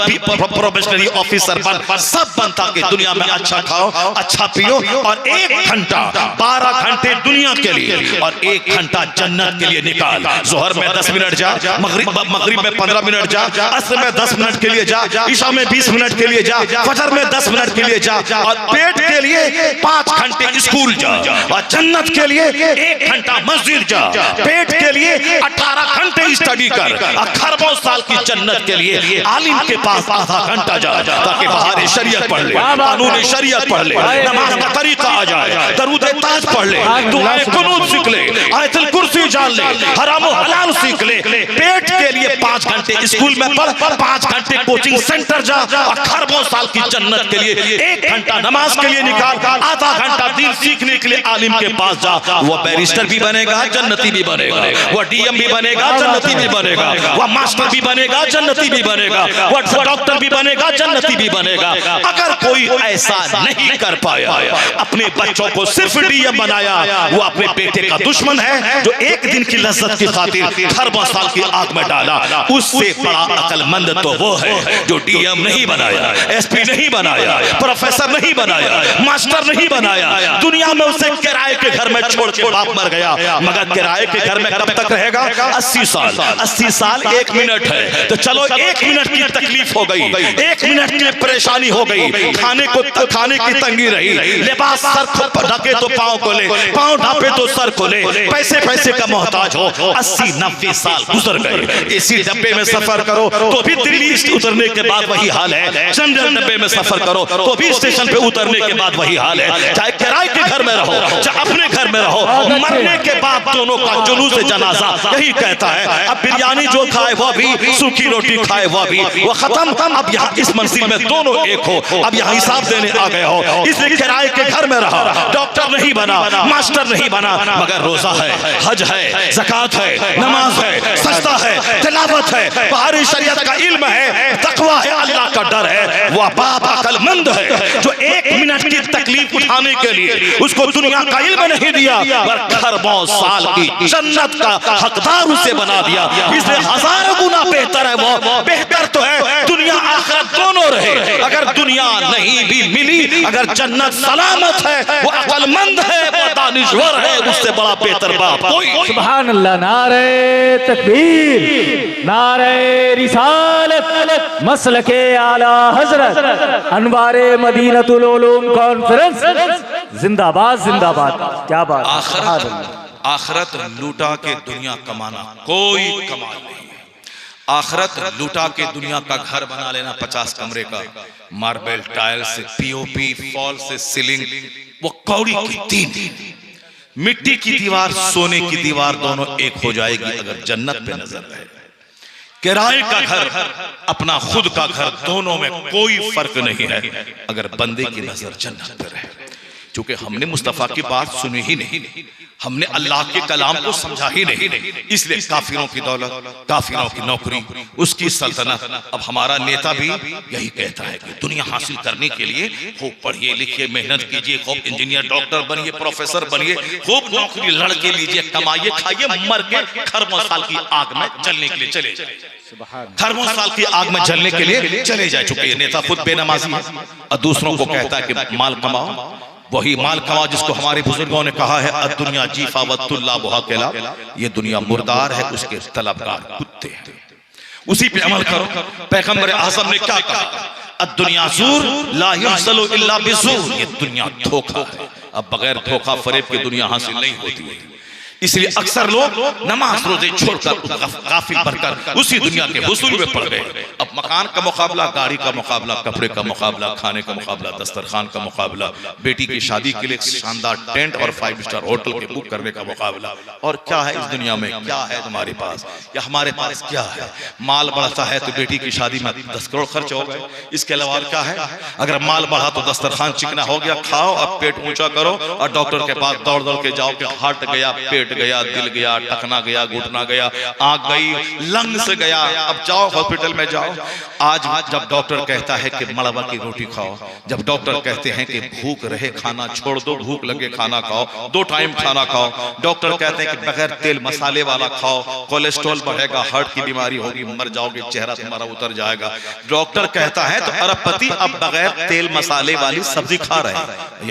प्रोबेशनरी ऑफिसर बन, सब बन ताकि दुनिया में अच्छा खाओ, अच्छा पियो और 1 घंटा 12 घंटे दुनिया के लिए और 1 घंटा जन्नत के लिए निकाल। जोहर में 10 मिनट जा, मगरिब में 15 मिनट जा, असर में 10 मिनट के लिए जा, ईशा में 20 मिनट के लिए जा, फजर में 10 मिनट के लिए जा और पेट के लिए 5 घंटे स्कूल जा और जन्नत के लिए 1 घंटा मस्जिद जा। पेट के लिए 18 घंटे स्टडी कर और खरबों साल की जन्नत के लिए आलिम के पास आधा घंटा जा ताकि बाहर शरीयत पढ़ ले, कानून शरीयत पढ़ ले, नमाज का तरीका आ जाए, दरूद ताज पढ़ ले, दुआए कुनूत सीख ले, आयतुल कुर्सी जान ले, हराम और हलाल सीख ले। पेट के लिए 5 घंटे स्कूल में पढ़, 5 घंटे कोचिंग सेंटर जा और खरबों साल की जन्नत के लिए 1 घंटा नमाज के लिए निकाल, आधा घंटा दीन सीखने के लिए आलिम के पास जा। वो बैरिस्टर भी बनेगा, जन्नती भी बनेगा, वो DM भी बनेगा, जन्नती भी बनेगा, वो मास्टर भी बनेगा, जन्नती भी बनेगा, वो डॉक्टर भी बनेगा, जन्नती भी बनेगा। अगर कोई ऐसा नहीं कर पाया, अपने बच्चों को सिर्फ DM बनाया, वो अपने बेटे का दुश्मन है जो 1 दिन की लज्जत की खातिर खरबों साल की आग में डाला। उससे बड़ा अक्लमंद तो वो है जो DM नहीं बनाया, SP नहीं बनाया, प्रोफेसर नहीं बनाया, मास्टर नहीं बनाया, दुनिया में उसे किराए के घर में छोड़ के बाप मर गया। मगर किराए के घर में कब तक रहेगा? 80 साल। 80 साल 1 मिनट है, तो चलो 1 मिनट की तकलीफ हो गई, 1 मिनट की परेशानी हो गई, खाने की तंगी रही, लिबास सर ढके तो पाँव को ले, पाँव ढापे तो सर को ले, पैसे का मोहताज हो। 80-90 साल गुजर गए। इसी डब्बे में सफर करो तो भी दिल्ली उतरने के बाद वही हाल है, जनरल डब्बे में सफर करो तो भी स्टेशन पे उतरने के बाद वही हाल है। चाहे किराए के घर में रहो, चाहे अपने घर में रहो, मरने के बाद दोनों का जुलूस जनाजा यही कहता है। अब बिरयानी जो खाए वो भी, सूखी रोटी खाए वो भी, वो खत्म। अब यहाँ इस मंजिल में दोनों एक हो, अब यहाँ हिसाब देने आ गए हो। इसलिए किराए के घर में रहा, डॉक्टर नहीं बना, मास्टर नहीं बना, मगर रोजा है, हज है, ज़कात है, नमाज है, सजदा है, तिलावत है, बाहरी शरीयत का इल्म है, तकवा है, अल्लाह का डर है। वो बाप अक्लमंद है जो 1 मिनट की तकलीफ उठाने के लिए उसको दुनिया का इल्म नहीं दिया, पर खरबों साल की जन्नत का हकदार उसे बना दिया। इसलिए 1000 गुना बेहतर है। वो बेहतर तो है दुनिया आखिरत दोनों रहे। अगर दुनिया नहीं भी मिली, अगर जन्नत सलामत है, वो अक्लमंद है, वो दानिश्वर है, उससे बड़ा बेहतर बाप कोई। सुभान अल्लाह। नारे तकबीर, नारे रिसालत, मसलके आला हजरत, अनवारे मदीनतुल उलूम कॉन्फ्रेंस जिंदाबाद जिंदाबाद। क्या बात। आखिरत लूटा के दुनिया कमाना कोई कमाल नहीं है। आखिरत लूटा के दुनिया का घर बना लेना, 50 कमरे का, मार्बल टाइल से, POP फॉल से सीलिंग, वो कौड़ी की 3 मिट्टी की दीवार, सोने की दीवार, दोनों एक हो जाएगी अगर जन्नत पे नजर रहे। किराए का घर, अपना खुद का घर, दोनों में कोई फर्क नहीं है अगर बंदे की नजर जन्नत पे रहे। क्योंकि हमने मुस्तफा की बात सुनी ही नहीं, हमने अल्लाह के कलाम को समझा ही नहीं, इसलिए काफिरों की दौलत, काफिरों की नौकरी, उसकी सल्तनत। अब हमारा नेता भी यही कहता है कि दुनिया हासिल करने के लिए खूब पढ़िए लिखिए, मेहनत कीजिए, खूब इंजीनियर डॉक्टर बनिए, प्रोफेसर बनिए, खूब नौकरी लड़के लीजिए, कमाइए, खाइए, मर के खरबों साल की आग में जलने के लिए चले जाए, खरबों साल की आग में जलने के लिए चले जाए। चुके नेता खुद बेनमाजी है और दूसरों को कहता है कि माल कमाओ, वही माल कमाओ जिसको हमारे बुजुर्गों ने कहा है अद्दुनिया जीफा वत्तुल्ला बुहाकेला, ये दुनिया मुर्दार है, उसके तलबगार कुत्ते हैं, उसी पे अमल करो। पैगंबर आज़म ने क्या कहा? अद्दुनिया ज़ूर ला युहसलु इल्ला बिज़ूर, ये दुनिया धोखा है, अब बगैर धोखा फरेब की दुनिया हासिल नहीं होती है। इसलिए अक्सर लोग नमाज रोजे छोड़कर गाफिल बनकर उसी दुनिया के हुसूल में पड़ गए। अब मकान का मुकाबला, गाड़ी का मुकाबला, कपड़े का मुकाबला, खाने का मुकाबला, दस्तरखान का मुकाबला, बेटी की शादी के लिए शानदार टेंट और 5 स्टार होटल के बुक करने का मुकाबला। और क्या है इस दुनिया में? क्या है तुम्हारे पास या हमारे पास? क्या है? माल बढ़ता है तो बेटी की शादी में 10 करोड़ खर्च हो गए, इसके अलावा क्या है? अगर माल बढ़ा तो दस्तरखान चिकना हो गया, खाओ, अब पेट ऊंचा करो और डॉक्टर के पास दौड़ दौड़ के जाओ कि हट गया पेट पेट गया, दिल गया, टखना गया, घुटना गया, आंख गई, लंग्स गया। अब जाओ हॉस्पिटल में जाओ। आज जब डॉक्टर कहता है कि मड़वा की रोटी खाओ, जब डॉक्टर कहते हैं कि भूख रहे खाना छोड़ दो, भूख लगे खाना खाओ, 2 टाइम खाना खाओ, डॉक्टर कहते हैं कि बगैर तेल मसाले वाला खाओ, कोलेस्ट्रॉल बढ़ेगा, हार्ट की बीमारी होगी, मर जाओगे, चेहरा तुम्हारा उतर जाएगा। डॉक्टर कहता है तो अरबपति अब बगैर तेल मसाले वाली सब्जी खा रहे हैं।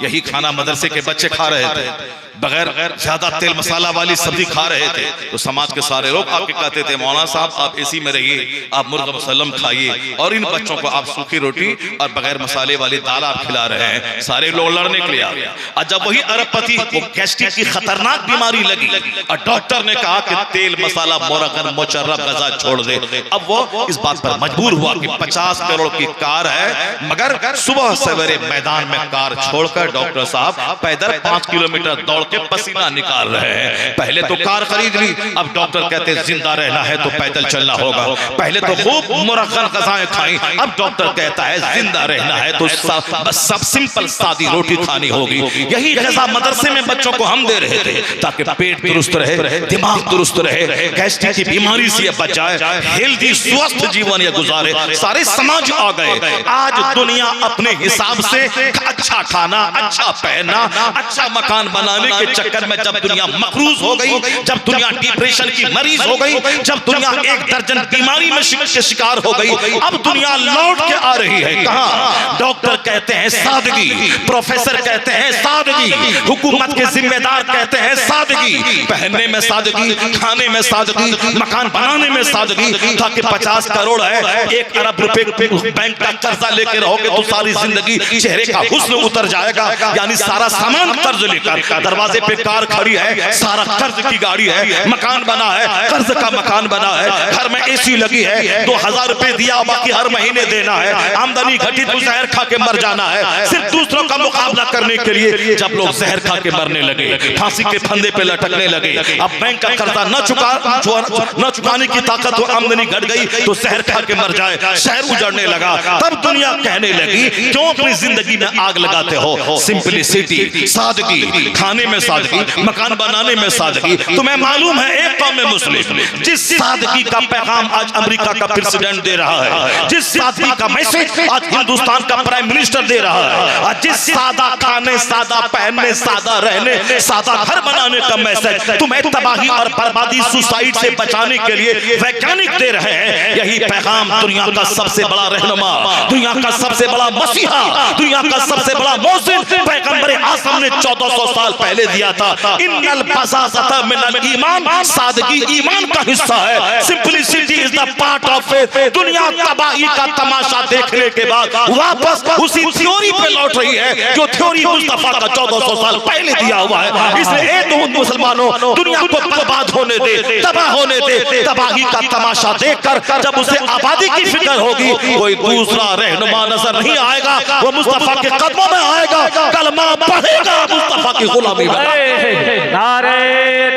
यही खाना मदरसे के बच्चे खा रहे थे, बगैर ज्यादा तेल मसाला वाली सब्जी खा रहे थे। तो समाज के सारे लोग आके कहते थे मौलाना साहब आप एसी में रहिए, आप मुर्गा मुसल्लम खाइए, और इन बच्चों को आप सूखी रोटी और बगैर मसाले वाली दाल आप खिला रहे हैं। सारे लोग लड़ने के लिए आ गया। और जब वही अरबपति को गैस्ट्रिक की खतरनाक बीमारी लगी और डॉक्टर ने कहा कि तेल मसाला मोरगन मुचर्रब गजा छोड़ दे, अब वो इस बात पर मजबूर हुआ कि 50 करोड़ की कार है, मगर सुबह सवेरे मैदान में कार छोड़कर डॉक्टर साहब पैदल 5 किलोमीटर दौड़ के पसीना निकाल रहे हैं। पहले तो कार खरीद ली, अब डॉक्टर कहते हैं जिंदा रहना है तो पैदल चलना होगा। पहले तो खूब मुरगन गजाएं खाई, अब डॉक्टर कहता है जिंदा रहना है तो सब सिंपल सादी रोटी खानी होगी। यही गजा मदरसे में बच्चों को हम दे रहे थे ताकि पेट दुरुस्त रहे, दिमाग दुरुस्त रहे, गैस्ट्रिक की बीमारी से बच जाए, हेल्दी स्वस्थ जीवन ये गुजारे। सारे समाज आ गए। आज दुनिया अपने हिसाब से अच्छा खाना, अच्छा पहनना, अच्छा मकान बनाने के चक्कर में जब दुनिया मकरूज हो गई, जब दुनिया डिप्रेशन की मरीज हो गई, जब दुनिया 1 दर्जन बीमारी में के शिकार हो गई, अब दुनिया लौट के आ रही है। कहां? डॉक्टर कहते हैं सादगी, प्रोफेसर कहते हैं सादगी, हुकूमत के जिम्मेदार कहते हैं सादगी, पहनने में सादगी, खाने में सादगी, मकान बनाने में सादगी, ताकि 50 करोड़ है, 1 अरब रुपए बैंक का कर्जा लेके रहोगे तो सारी जिंदगी चेहरे का हुस्न उतर जाएगा। यानी सारा सामान कर्ज लेकर, दरवाजे पे कार खड़ी है, सारा कर्ज की गाड़ी है, मकान बना है, कर्ज का मकान बना है, घर में एसी लगी है, 2000 रुपए दिया, बाकी हर महीने देना है, आमदनी घटी तो जहर खा के मर जाना है। सिर्फ दूसरों का मुकाबला करने के लिए जब लोग जहर खा के मरने लगे, फांसी के फंदे पे लटकने लगे, अब बैंक का कर्जा न चुकाने की ताकत हो, आमदनी घट गई तो जहर खा के मर जाए, शहर उजड़ने लगा। तब दुनिया कहने लगी क्यों अपनी जिंदगी में आग लगाते हो? सिंपलिसिटी, सादगी, खाने में सादगी, मकान बनाने में सादगी। तुम्हें मालूम है एक कौम मुस्लिम जिस सादगी का पैगाम आज अमेरिका का प्रेसिडेंट दे रहा है, जिस सादगी का मैसेज आज हिंदुस्तान का प्राइम मिनिस्टर दे रहा है, और जिस सादा खाने, सादा पहनने, सादा रहने, सादा घर बनाने का मैसेज तुम्हें तबाही और बर्बादी, सुसाइड से बचाने के लिए वैज्ञानिक दे रहे हैं, यही पैगाम दुनिया का सबसे बड़ा रहनुमा, दुनिया का सबसे बड़ा मसीहा, दुनिया का सबसे बड़ा मौजिन पैगंबर आज़म ने 1400 साल पहले दिया था। इन्नल बज़ाज़त मिनल ईमान, सादगी ईमान का हिस्सा है। Simplicity is the part of faith. दुनिया तबाही का तमाशा देखने के बाद वापस उसी थ्योरी पे लौट रही है जो थ्योरी मुस्तफा का 1400 साल पहले दिया हुआ है। इसलिए ए मुसलमानों, दुनिया को बर्बाद होने दे, तबाह होने दे। तबाही का तमाशा देखकर जब उसे आबादी की फिक्र होगी, कोई दूसरा रहनुमा नजर नहीं आएगा, वो मुस्तफा के कदमों में आएगा, कलमा पढ़ेगा, मुस्तफा की गुलामी में। नारे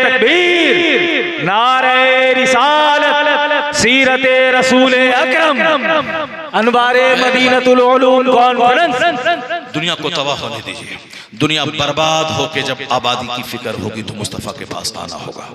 तकबीर, नारे रिसालत, सीरते रसूल अकरम, अनवारे मदीनतुल उलूम कॉन्फ्रेंस। दुनिया को तबाह होने दीजिए। दुनिया बर्बाद होके जब आबादी की फिक्र होगी तो मुस्तफा के पास आना होगा,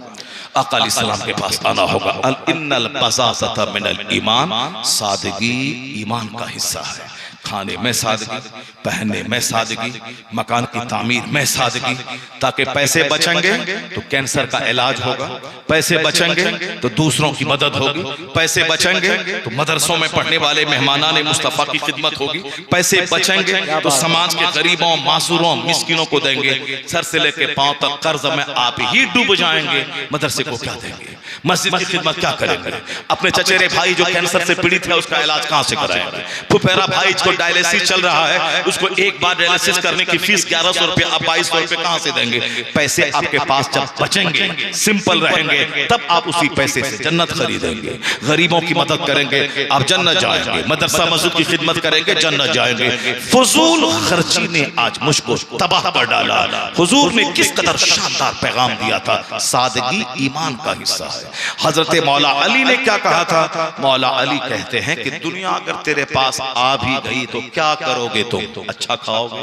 आका अलैहिस्सलाम के पास आना होगा। अल इन्नल बज़ाज़त मिनल ईमान, सादगी ईमान का हिस्सा है। खाने में सादगी, पहनने में सादगी, मकान की तामीर में सादगी, ताकि पैसे बचेंगे तो कैंसर का इलाज होगा, पैसे बचेंगे तो दूसरों की मदद होगी, पैसे बचेंगे तो मदरसों में पढ़ने वाले मेहमानाने मुस्तफा की खिदमत होगी, पैसे बचेंगे तो समाज के गरीबों, मासूरों, मिस्किनों को देंगे। सर से लेके पांव तक कर्ज में आप ही डूब जाएंगे, मदरसे को क्या देंगे? मस्जिद की खिदमत क्या करेंगे? अपने चचेरे भाई जो कैंसर से पीड़ित है उसका इलाज कहां से कराएंगे? फुफेरा भाई जो डायलिसिस चल रहा है उसको एक बार डायलिसिस करने की फीस 1100 रुपए, आप 2200 रुपए कहां से देंगे? पैसे आपके पास जब बचेंगे, सिंपल रहेंगे, तब आप उसी पैसे से जन्नत खरीदेंगे, गरीबों की मदद करेंगे, आप जन्नत जाएंगे, मदरसा मस्जिद की खिदमत करेंगे, जन्नत जाएंगे। फजूल खर्ची ने आज मुझको तबाह कर डाला। हुजूर ने किस कदर शानदार पैगाम दिया था, सादगी ईमान का हिस्सा है। हजरत मौला अली ने क्या कहा था? मौला अली कहते हैं कि दुनिया अगर तेरे पास आ भी गई तो क्या करोगे तुम? अच्छा खाओगे,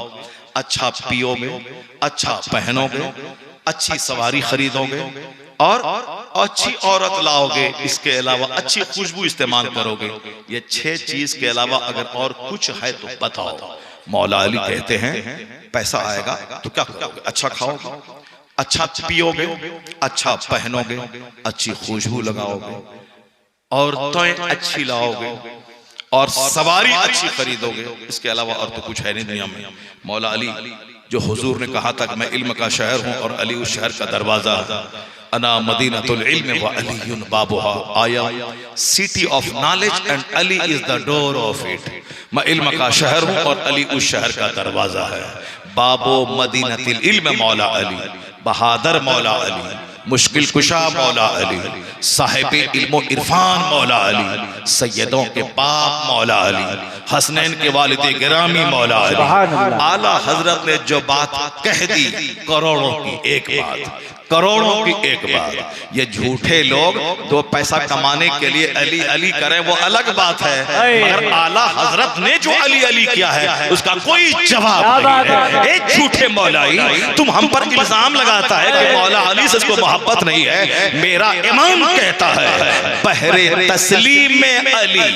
अच्छा पियोगे, अच्छा पहनोगे, अच्छी सवारी खरीदोगे और अच्छी औरत लाओगे, इसके अलावा अच्छी खुशबू इस्तेमाल करोगे। ये 6 चीज के अलावा अगर और कुछ है तो बताओ। मौला अली कहते हैं पैसा आएगा तो क्या करोगे? अच्छा खाओगे, अच्छा पियोगे, अच्छा पहनोगे, अच्छी खुशबू लगाओगे, औरतें अच्छी लाओगे और सवारी अच्छी खरीदोगे। इसके अलावा और तो कुछ है नहीं दुनिया में। मौला अली जो हुजूर ने कहा था कि मैं इल्म का शहर हूं और अली उस शहर का दरवाजा, अना मदीनतुल इल्म व अलीयुन बाबुहा, I am city of knowledge and Ali is the door of it. मैं इल्म का शहर हूं और अली उस शहर का दरवाजा है। बाबो मदीनतुल इल्म मौला अली, बहादुर मौला अली, मुश्किल कुशा मौला अली, साहिब इल्म इरफान मौला अली, सैयदों के बाप मौला अली, हसनैन के वालिद गिरामी मौला अली। आला हजरत ने जो बात कह दी, करोड़ों की एक बात, करोड़ों की एक बात। ये झूठे लोग 2 पैसा कमाने के लिए अली अली करें वो अलग बात है, मगर आला हजरत ने जो अली अली किया है उसका कोई जवाब नहीं है। एक झूठे मौलाई तुम हम पर इल्जाम लगाता है कि मौला अली से इसको मोहब्बत नहीं है। मेरा इमाम कहता है बहरे तस्लीम में अली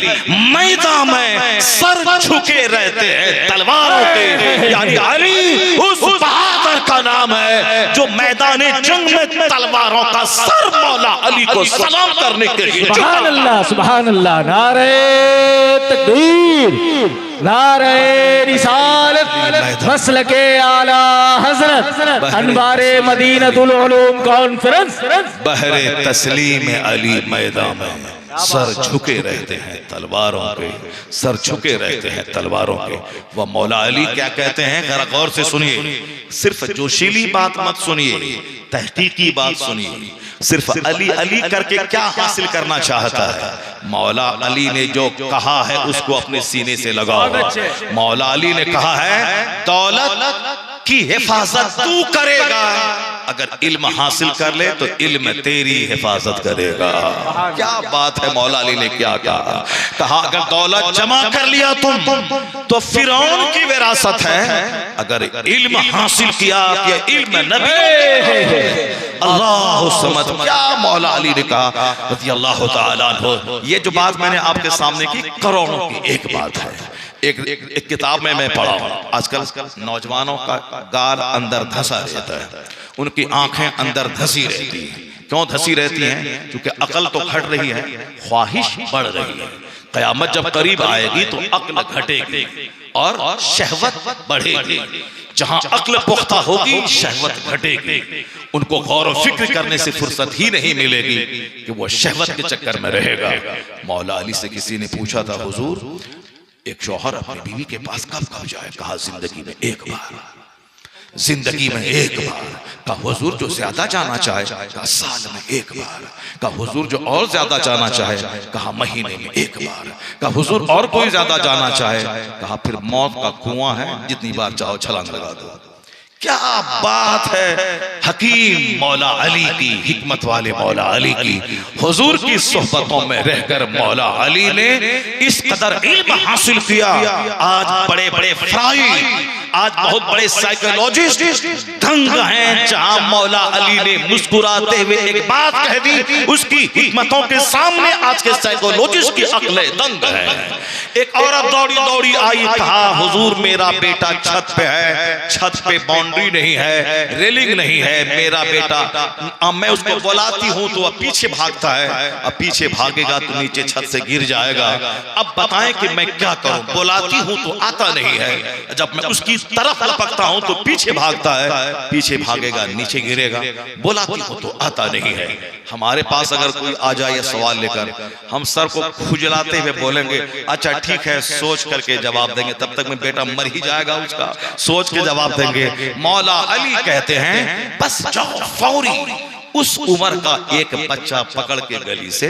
मैदान में सर झुके रहते हैं तलवारों के, यानी अली उस बहादुर का नाम है जो मैदान जंग में तलवारों का सर मौला अली को सलाम करने के लिए। सुभान अल्लाह, सुभान अल्लाह। नारे तकबीर, नारे रिसालत, मसलके आला हजरत, अनवारे मदीनतुल उलूम कॉन्फ्रेंस। बहरे तस्लीम अली मैदान में सर झुके रहते हैं तलवारों के, सर झुके रहते हैं तलवारों के। वह मौला अली क्या कहते हैं जरा गौर से सुनिए। सिर्फ जोशीली बात मत सुनिए, तहकीकी बात सुनिए। सिर्फ अली अली करके क्या हासिल करना चाहता है? मौला अली ने जो कहा है उसको अपने सीने से लगाओ। मौला अली ने कहा है दौलत की हिफाजत तू करेगा, अगर इल्म हासिल कर ले तो इल्म तेरी हिफाजत करेगा। क्या बात है, मौला अली ने क्या कहा? कहा अगर दौलत जमा कर लिया तुम तो फिरौन की विरासत है, अगर इल्म हासिल किया कि इल्म नबी। अल्लाह समद, क्या मौला अली ने कहा रज़ी अल्लाह तआला अन्हु। ये जो बात मैंने आपके सामने की करोड़ों की एक बात है। एक किताब में मैं पढ़ा हूं, आजकल नौजवानों का गाल अंदर धंसा रहता है, उनकी आंखें अंदर धंसी रहती हैं। क्यों धंसी रहती हैं? क्योंकि अकल तो घट रही है, ख्वाहिश बढ़ रही है। कयामत जब करीब आएगी तो अक्ल घटेगी और शहवत बढ़ेगी। जहां अक्ल पुख्ता होगी शहवत घटेगी। उनको गौर और फिक्र करने से फुर्सत ही नहीं मिलेगी कि वो शहवत के चक्कर में रहेगा। मौला अली से किसी ने पूछा था हुजूर एक शौहर अपनी बीवी के पास कब कब जाए? कहा जिंदगी में एक बार, जिंदगी में एक बार। कहा हुजूर जो ज्यादा जाना चाहे? कहा साल में एक बार। कहा हुजूर जो और ज्यादा जाना चाहे? कहा महीने में एक बार। कहा हुजूर और कोई ज्यादा जाना चाहे? कहा फिर मौत का कुआं है, जितनी बार चाहो छलांग लगा दो। क्या बात है हकीम मौला अली की, हिकमत वाले मौला अली की। हुजूर की सोहबतों में रहकर मौला अली ने इस कदर इल्म हासिल किया। आज बड़े बड़े फ्राई, आज बहुत बड़े साइकोलॉजिस्ट दंग हैं। जहां मौला अली ने मुस्कुराते हुए एक बात कह दी, उसकी हिकमतों के सामने आज के साइकोलॉजिस्ट की अक्लें दंग है। एक औरत दौड़ी दौड़ी आई, कहा हुजूर मेरा बेटा छत पे है, छत पे बाउंड्री नहीं है, रेलिंग नहीं है, मेरा बेटा मैं उसको बुलाती हूं तो वह पीछे भागता है, अब पीछे भागेगा तो नीचे छत से गिर जाएगा। अब बताएं कि मैं क्या करूं? बुलाती हूं तो आता नहीं है, जब मैं उसकी तरफ लपकता हूं तो पीछे भागता है, पीछे भागेगा नीचे गिरेगा, बुलाती हूं तो आता नहीं है। हमारे पास अगर कोई आ जाए ये सवाल लेकर, हम सर को खुजलाते हुए बोलेंगे अच्छा ठीक है, सोच करके जवाब देंगे, तब तक में बेटा मर ही जाएगा उसका, सोच के जवाब देंगे। मौला अली कहते हैं बस जाओ फौरी उस उम्र का एक बच्चा पकड़ के गली से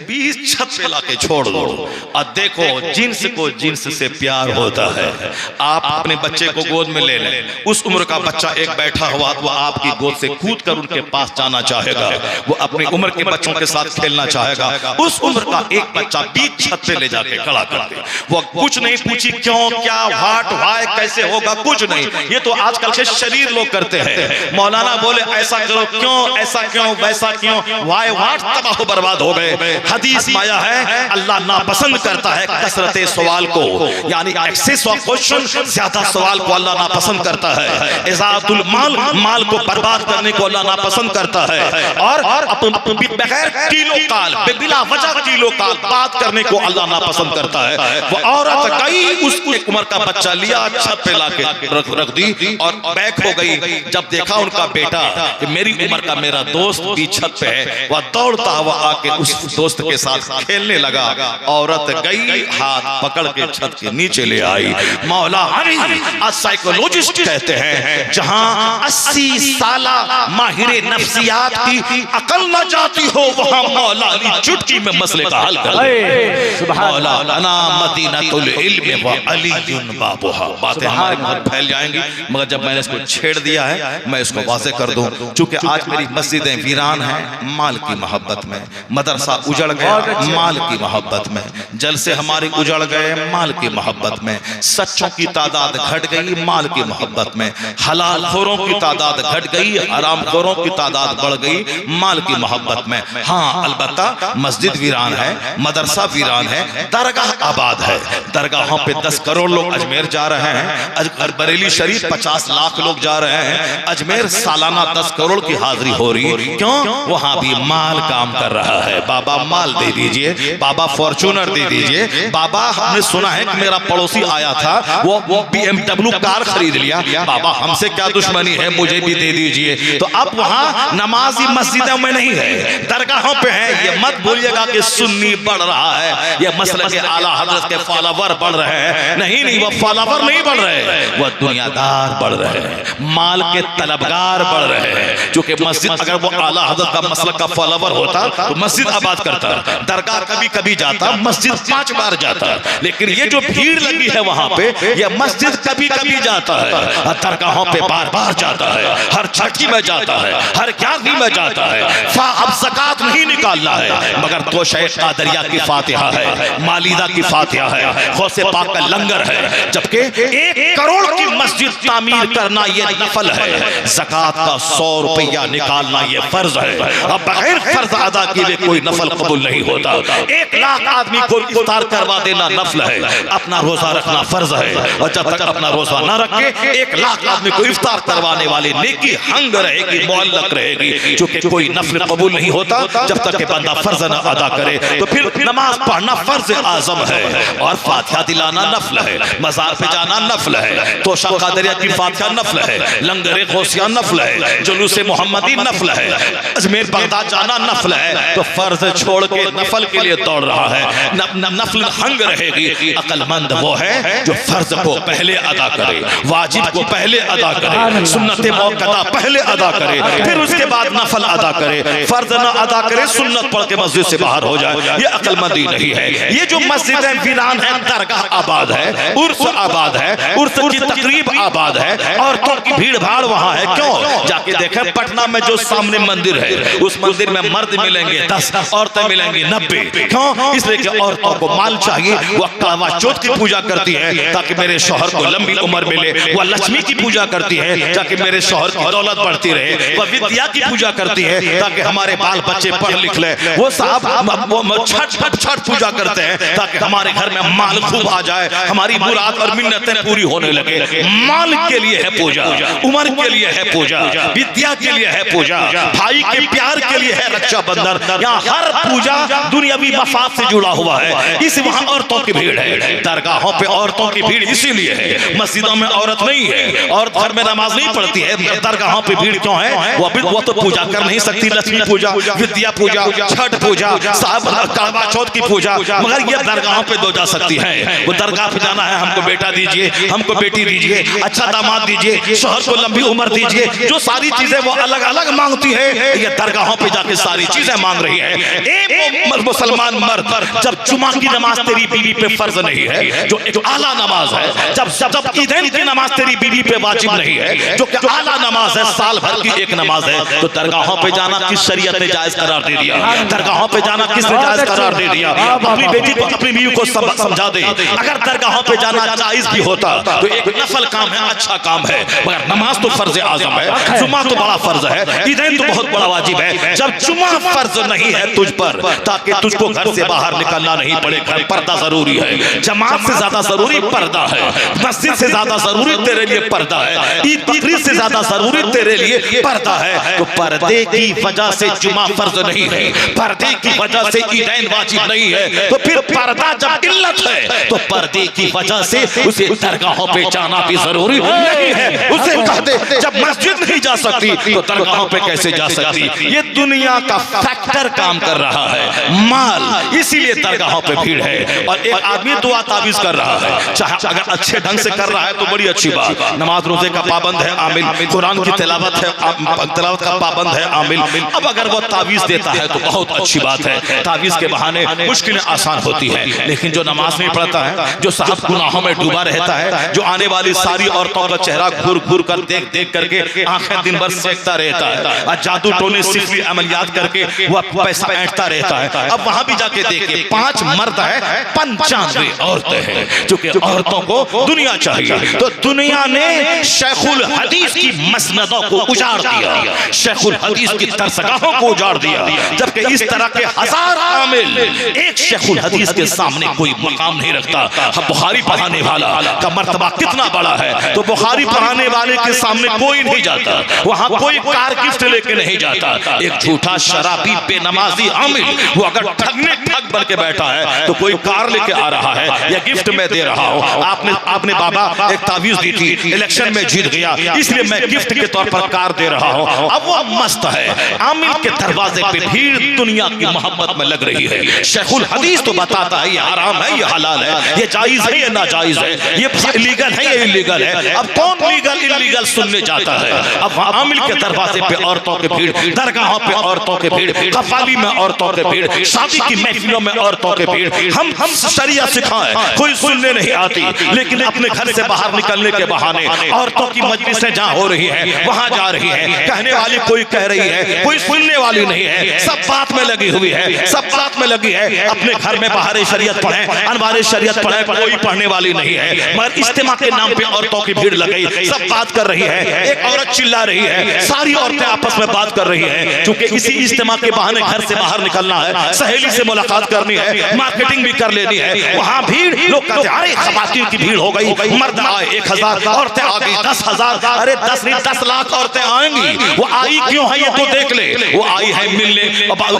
20 छत पे लाके छोड़ दो और देखो जिन्स को जिन्स से प्यार होता है। आप अपने बच्चे को गोद में ले लें, उस उम्र का बच्चा एक बैठा हुआ वो आपकी गोद से कूद कर उनके पास जाना चाहेगा, वो अपनी उम्र के बच्चों के साथ खेलना चाहेगा। उस उम्र का एक बच्चा 20 छत पे ले जाके खड़ा कर दे, वो कुछ नहीं पूछी क्यों क्या व्हाट व्हाई कैसे होगा, कुछ नहीं। ये तो आजकल के शरीर लोग करते हैं। मौलाना बोले ऐसा करो क्यों, ऐसा क्यों, वैसा क्यों, वाई वाट तबाह बर्बाद हो गए। हदीस में आया है अल्लाह नापसंद करता है कसरत सवाल को, यानी एक्सेस ऑफ क्वेश्चन, ज्यादा सवाल को अल्लाह नापसंद करता है। इज़ाअतुल माल, माल को बर्बाद करने को अल्लाह नापसंद करता है। और बगैर कीलो काल, बिला वजह कीलो काल बात करने को अल्लाह नापसंद करता है। वो औरत गई, उस एक उम्र का बच्चा लिया, छत पे लाके रख दी और बैक हो गई। जब देखा उनका बेटा कि मेरी उम्र का मेरा दोस्त की छत पे है, वह दौड़ता हुआ आके उस दोस्त के साथ खेलने लगा। औरत गई, हाथ पकड़ के छत के नीचे ले आई। मौला अली साइकोलॉजिस्ट कहते हैं जहां 80 साला माहिर नफ्सियात की अकल न जाती हो, वहां मौला अली चुटकी में मसले का हल कर दे। मौला अना मदीनतुल इल्म व अलीयुन बाबुहा। बातें हमारे बहुत फैल जाएंगी, मगर जब मैंने इसको छेड़ दिया है मैं इसको वाज़ेह कर दूं। चूंकि आज मेरी मस्जिदें वीरान हैं माल की मोहब्बत में, मदरसा उजड़ गया माल की मोहब्बत में, जलसे हमारे उजड़ गए माल की मोहब्बत में, सच्चों की तादाद घट गई माल की मोहब्बत में, हलाल खोरों की तादाद घट गई, हराम खोरों की तादाद बढ़ गई माल की मोहब्बत में। हाँ अलबत्ता मस्जिद वीरान है, मदरसा वीरान है, दरगाह आबाद है। दरगाहों पे 10 करोड़ लोग अजमेर जा रहे हैं, बरेली शरीफ 50 लाख लोग जा रहे हैं, अजमेर सालाना 10 करोड़ की हाजिरी हो रही है। क्यों? वहां भी माल काम कर रहा है। बाबा माल दे दीजिए, बाबा फॉर्च्यूनर दे दीजिए। बाबा हमने सुना है कि मेरा पड़ोसी आया था, वो BMW कार खरीद लिया, बाबा हमसे क्या दुश्मनी है, मुझे भी दे दीजिए। तो अब वहां नमाजी मस्जिदों में नहीं है, दरगाहों पे है। ये मत भूलिएगा कि सुन्नी बढ़ रहा है, ये मसले के आला हजरत के फॉलोवर बढ़ रहे हैं। नहीं, वो फॉलोवर नहीं बढ़ रहे, वो दुनियादार बढ़ रहे हैं, माल के तलबगार बढ़ रहे हैं। क्योंकि मस्जिद अगर वो आला हजरत का मसलक का फॉलोवर होता तो मस्जिद आबाद करता, दरगाह कभी कभी जाता, मस्जिद 5 बार जाता। लेकिन ये जो भीड़ लगी है वहां पे, ये मस्जिद कभी कभी जाता है, दरगाहों पे बार बार जाता है, हर छठी में जाता है, हर 11वीं में जाता है। अब ज़कात नहीं निकालना है, मगर तो शेख कादरिया की फातिहा है, मालिदा की फातिहा है, गौसे पाक का लंगर है। जबकि 1 करोड़ की मस्जिद तामीर करना ये नफल है, ज़कात का 100 रुपया निकालना ये फर्ज है। अब बगैर फर्ज अदा किए कोई नफल कबूल नहीं होता। 1 लाख आदमी को इफ्तार करवा देना नफल है, अपना रोजा रखना फर्ज है। और जब तक अपना रोजा ना रखे 1 लाख आदमी को इफ्तार करवाने वाली नेकी हंग रहेगी, मुअल्लक रहेगी। क्योंकि कोई नफल कबूल नहीं होता जब तक बंदा फर्ज न अदा करे। तो फिर नमाज पढ़ना फर्ज आजम है, और फातिहा दिलाना नफल है, मजार पे जाना नफल है, तो शाह कादरिया की फातिहा नफल है, लंगर गौसिया नफल है, जुलूस मोहम्मदी नफल है, अजमेर बगदाद जाना नफल है। तो फर्ज छोड़ के नफल के लिए दौड़ रहा है, नफल हंग रहेगी। अक्लमंद वो है जो फर्ज को पहले अदा करे, वाजिब को पहले अदा करे, सुन्नत मौक़ता पहले अदा करे, फिर उसके बाद नफल अदा करे। फर्ज न अदा करे, सुन्नत पढ़ के मस्जिद से बाहर हो जाए, ये अक्लमंदी नहीं है। ये जो मस्जिदें वीरान है, दरगाह आबाद है, उर्स आबाद है, उर्स की तकरीब आबाद है, औरतों की भीड़ भाड़ वहां है। क्यों? जाके देखें पटना में जो सामने मंदिर है, उस मंदिर में मर्द मिलेंगे 10, औरतें मिलेंगी 90। क्यों? इसलिए कि औरतों को माल चाहिए, वो करवा चौथ की पूजा करती है ताकि मेरे शौहर को लंबी उम्र मिले, वह लक्ष्मी की पूजा करती है ताकि मेरे शौहर की दौलत बढ़ती रहे, वह विद्या की पूजा करती है ताकि हमारे बाल बच्चे पढ़ लिख ले, वो साहब छठ पूजा करते हैं ताकि हमारे घर में माल खूब आ जाए, हमारी मुराद और मिन्नतें पूरी होने लगे। माल के लिए है पूजा, उम्र के लिए है पूजा, विद्या के लिए है पूजा, भाई के प्यार के लिए है रक्षाबंधन। यहाँ हर पूजा दुनियावी मफाद से जुड़ा हुआ है। इस वहाँ औरतों की भीड़ है, दरगाहों पे औरतों की भीड़ इसीलिए है। मस्जिदों में औरत नहीं है, औरत घर में नमाज नहीं पढ़ती है, दरगाहों पे भीड़ क्यों है? वो तो पूजा कर नहीं सकती, लक्ष्मी पूजा, विद्या पूजा, छठ पूजा, करवा चौथ की पूजा, मगर ये दरगाहों पे दो जा सकती है। वो दरगाह पे जाना है, हमको बेटा दीजिए, हमको बेटी दीजिए, अच्छा दामाद दीजिए, शौहर को लंबी उम्र दीजिए, जो सारी चीजें वो अलग अलग मांगती है, ये दरगाहों पे जाके सारी चीजें मांग रही है। एक मुसलमान मर्द जब जुमा की नमाज तेरी बीवी पे फर्ज नहीं है, जो एक आला नमाज है, जब ईदैन की नमाज तेरी बीवी पे वाजिब नहीं है, जो कि आला नमाज है, साल भर की एक नमाज है, तो दरगाहों पे जाना किस शरीयत ने जायज करार दे दिया? दरगाहों पे जाना किसने जायज करार दे दिया? अपनी बेटी को, अपनी बीवी को समझा दे। अगर दरगाहों पे जाना जायज भी होता तो एक नफल काम है, अच्छा काम है, मगर नमाज तो फर्ज आजम है, जुमा तो बड़ा फर्ज है, ईदैन तो बहुत बड़ा वाजिब है। जब जुमा फर्ज नहीं है तुझ पर, ताकि तुझको घर से बाहर निकलना नहीं पड़े, घर पर्दा जरूरी है, जमात से ज्यादा जरूरी पर्दा है, मस्जिद से ज्यादा जरूरी तेरे लिए पर्दा है, ईद बकरीद से ज्यादा जरूरी तेरे लिए पर्दा है। तो पर्दे की वजह से जुमा फर्ज नहीं है, पर्दे की वजह से ईदैन वाजिब नहीं है, तो फिर पर्दा जब इल्लत है तो पर्दे की वजह से उसे दरगाहों पे जाना भी जरूरी नहीं है। उसे कह दे जब मस्जिद नहीं जा सकती तो दरगाहों पे कैसे जा सकती? ये दुनिया का फैक्टर काम कर रहा है, माल, इसीलिए दरगाहों पे भीड़ है। और एक आदमी दुआ तावीज कर रहा है, चाहे अगर अच्छे ढंग से कर रहा है तो बड़ी अच्छी बात, नमाज रोजे का पाबंद है आमिल, कुरान की तिलावत है, तिलावत का पाबंद है आमिल। अब अगर वो तावीज देता है तो बहुत अच्छी बात है, तावीज के बहाने मुश्किलें आसान होती है। लेकिन जो नमाज नहीं पढ़ता है, जो साहब गुनाहों में डूबा रहता है, जो आने वाली सारी औरतों का चेहरा घूर घूर कर देख देख करके आंखें दिन भर सेकता रहता है, और जादू टोने सिफरी अमलियात करके वह पैसा ऐंठता रहता है। अब वहां भी जाके देखिए, 5 मर्द है, 95 औरतें हैं, क्योंकि औरतों को दुनिया चाहिए। तो दुनिया ने शेखुल हदीस की मसनदों को उजाड़ दिया, शेखुल हदीस की दरसगाहों को उजाड़ दिया, जबकि इस तरह के हजार आमिल एक शेखुल हदीस के सामने कोई मकाम नहीं रखता। बुखारी पढ़ाने वाला का मर्तबा कितना बड़ा है, तो बुखारी पढ़ाने वाले के सामने कोई नहीं जाता, वहां कोई कार गिफ्ट लेके नहीं जाता। एक झूठा शराबी बेनमाजी आमिल, वो अगर ठगने ठग बन के बैठा है तो कोई कार लेके आ रहा है या गिफ्ट में दे रहा हूं, आपने बाबा एक तावीज दी थी, इलेक्शन में जीत गया, इसलिए मैं गिफ्ट के तौर पर कार दे रहा हूं। अब वो मस्त है, आमिल के दरवाजे पे भीड़ दुनिया की मोहब्बत में लग रही है। शेखुल हदीस तो बताता है ये हराम है, ये हलाल है, ये जायज है, ये नाजायज है, ये लीगल है, ये इलीगल है। अब कौन लीगल इलीगल सुनने जाता है? अब आमिल के दरवाजे पे औरतों की भीड़, दरगाहों पे औरतों की भीड़, कव्वाली में औरतों की भीड़, शादी की महफिलों में औरतों की भीड़। हम शरिया सिखाएं, कोई सुनने नहीं आती, लेकिन अपने घर से बाहर निकलने के बहाने औरतों की मजलिसें जहां हो रही है वहां जा रही है, कहने वाली कोई कह रही है, कोई सुनने वाली नहीं है, सब बात में लगी हुई है, सब बात में लगी है। अपने घर में बाहर शरीयत पढ़े, अनवार शरीयत पढ़े, कोई पढ़ने वाली नहीं है, मगर इज्तिमा के नाम पे औरतों की भीड़ लग गई, सब बात कर रही है। एक औरत चिल्ला रही है, सारी औरतें आपस में बात कर रही है, क्योंकि इसी इज्तिमा के बहाने घर से बाहर निकलना है, सहेली से मुलाकात करनी है, मार्केटिंग भी कर लेनी है। वहां भीड़, लोग कहते हैं अरे खवातीन की भीड़ हो गई, मर्द आए 1000, औरतें आ गई 10,000, अरे 10 नहीं 10 लाख औरतें आएंगी। वो आई क्यों है ये तो देख ले, वो आई है मिलने,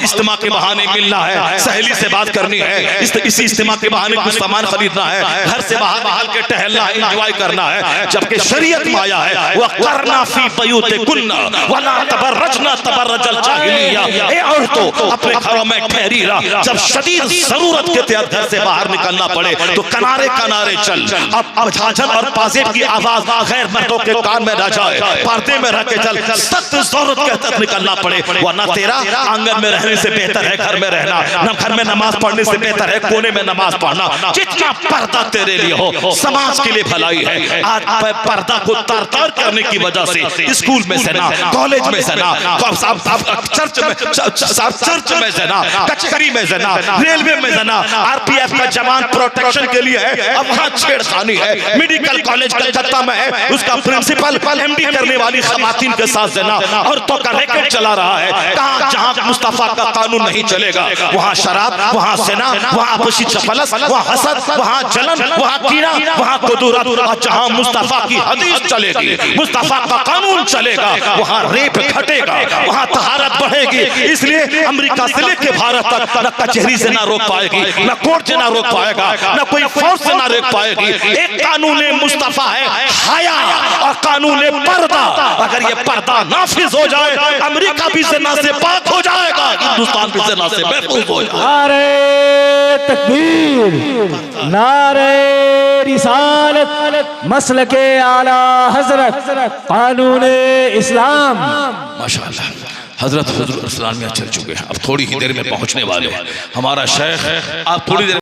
इज्तिमा के बहाने मिलना है, सहेली से बात करनी है, इसी इज्तिमा के बहाने कुछ सामान खरीदना है, घर से बाहर के टहलना है, एंजॉय करना है। जबकि शरीयत में आया है वह करना फी बयूतिकुन्ना वला तबर्रजना तबर्रजल जाहिलिया, ए औरतों अपने घरों में ठहरी रह, जब शदीद जरूरत के तहत घर से बाहर निकलना पड़े तो किनारे किनारे चल। अब झाझन और पाजेब की आवाज गैर मर्दों के कान में न जाए, पर्दे में रख के चल, सख्त जरूरत के तहत निकलना पड़े, वरना तेरा आंगन में रहने से बेहतर है घर में रहना, न घर में नमाज पढ़ने से बेहतर है कोने में नमाज पढ़ना। जितना पर्दा तेरे लिए हो समाज के लिए भलाई है। आज पर्दा को तार-तार करने की वजह से स्कूल में से ना, कॉलेज में से ना, चर्च में से ना, कचहरी में से ना, रेलवे में से ना, आरपीएफ का जवान प्रोटेक्शन के लिए है, अब वहां छेड़खानी है। मेडिकल कॉलेज कलकत्ता में है, उसका प्रिंसिपल एमडी करने वाली खवातीन के साथ जना औरतों का रैकेट चला रहा है। कहां जहां मुस्तफा का कानून नहीं चलेगा वहां शराब, वहां सेना, वहां आपसी चपलस, वहां हसद, वहां जलन, वहां कीड़ा, वहां कुदरत। और जहां मुस्तफा की हदीस चलेगी, मुस्तफा का कानून चलेगा, वहां रेप घटेगा, वहां तहारत बढ़ेगी। इसलिए अमेरिका से लेकर भारत तक न कचहरी से ना रोक पाएगी, न कोर्ट से ना रोक पाएगा, न कोई फोर्स से ना रोक पाएगी। एक कानून मुस्तफा है हया और कानून पर्दा। अगर ये पर्दा नाफिज हो जाए अमेरिका भी ज़िना से पाक हो जाएगा, हिंदुस्तान भी ज़िना से महफूज हो जाएगा। नारे तकबीर, नारे रिसालत मसलके आला हजरत कानून इस्लाम। माशाअल्लाह हजरत हुजूर इस्लामिया चल चुके हैं, अब थोड़ी ही देर में पहुंचने वाले हैं। हमारा शेख आप थोड़ी देर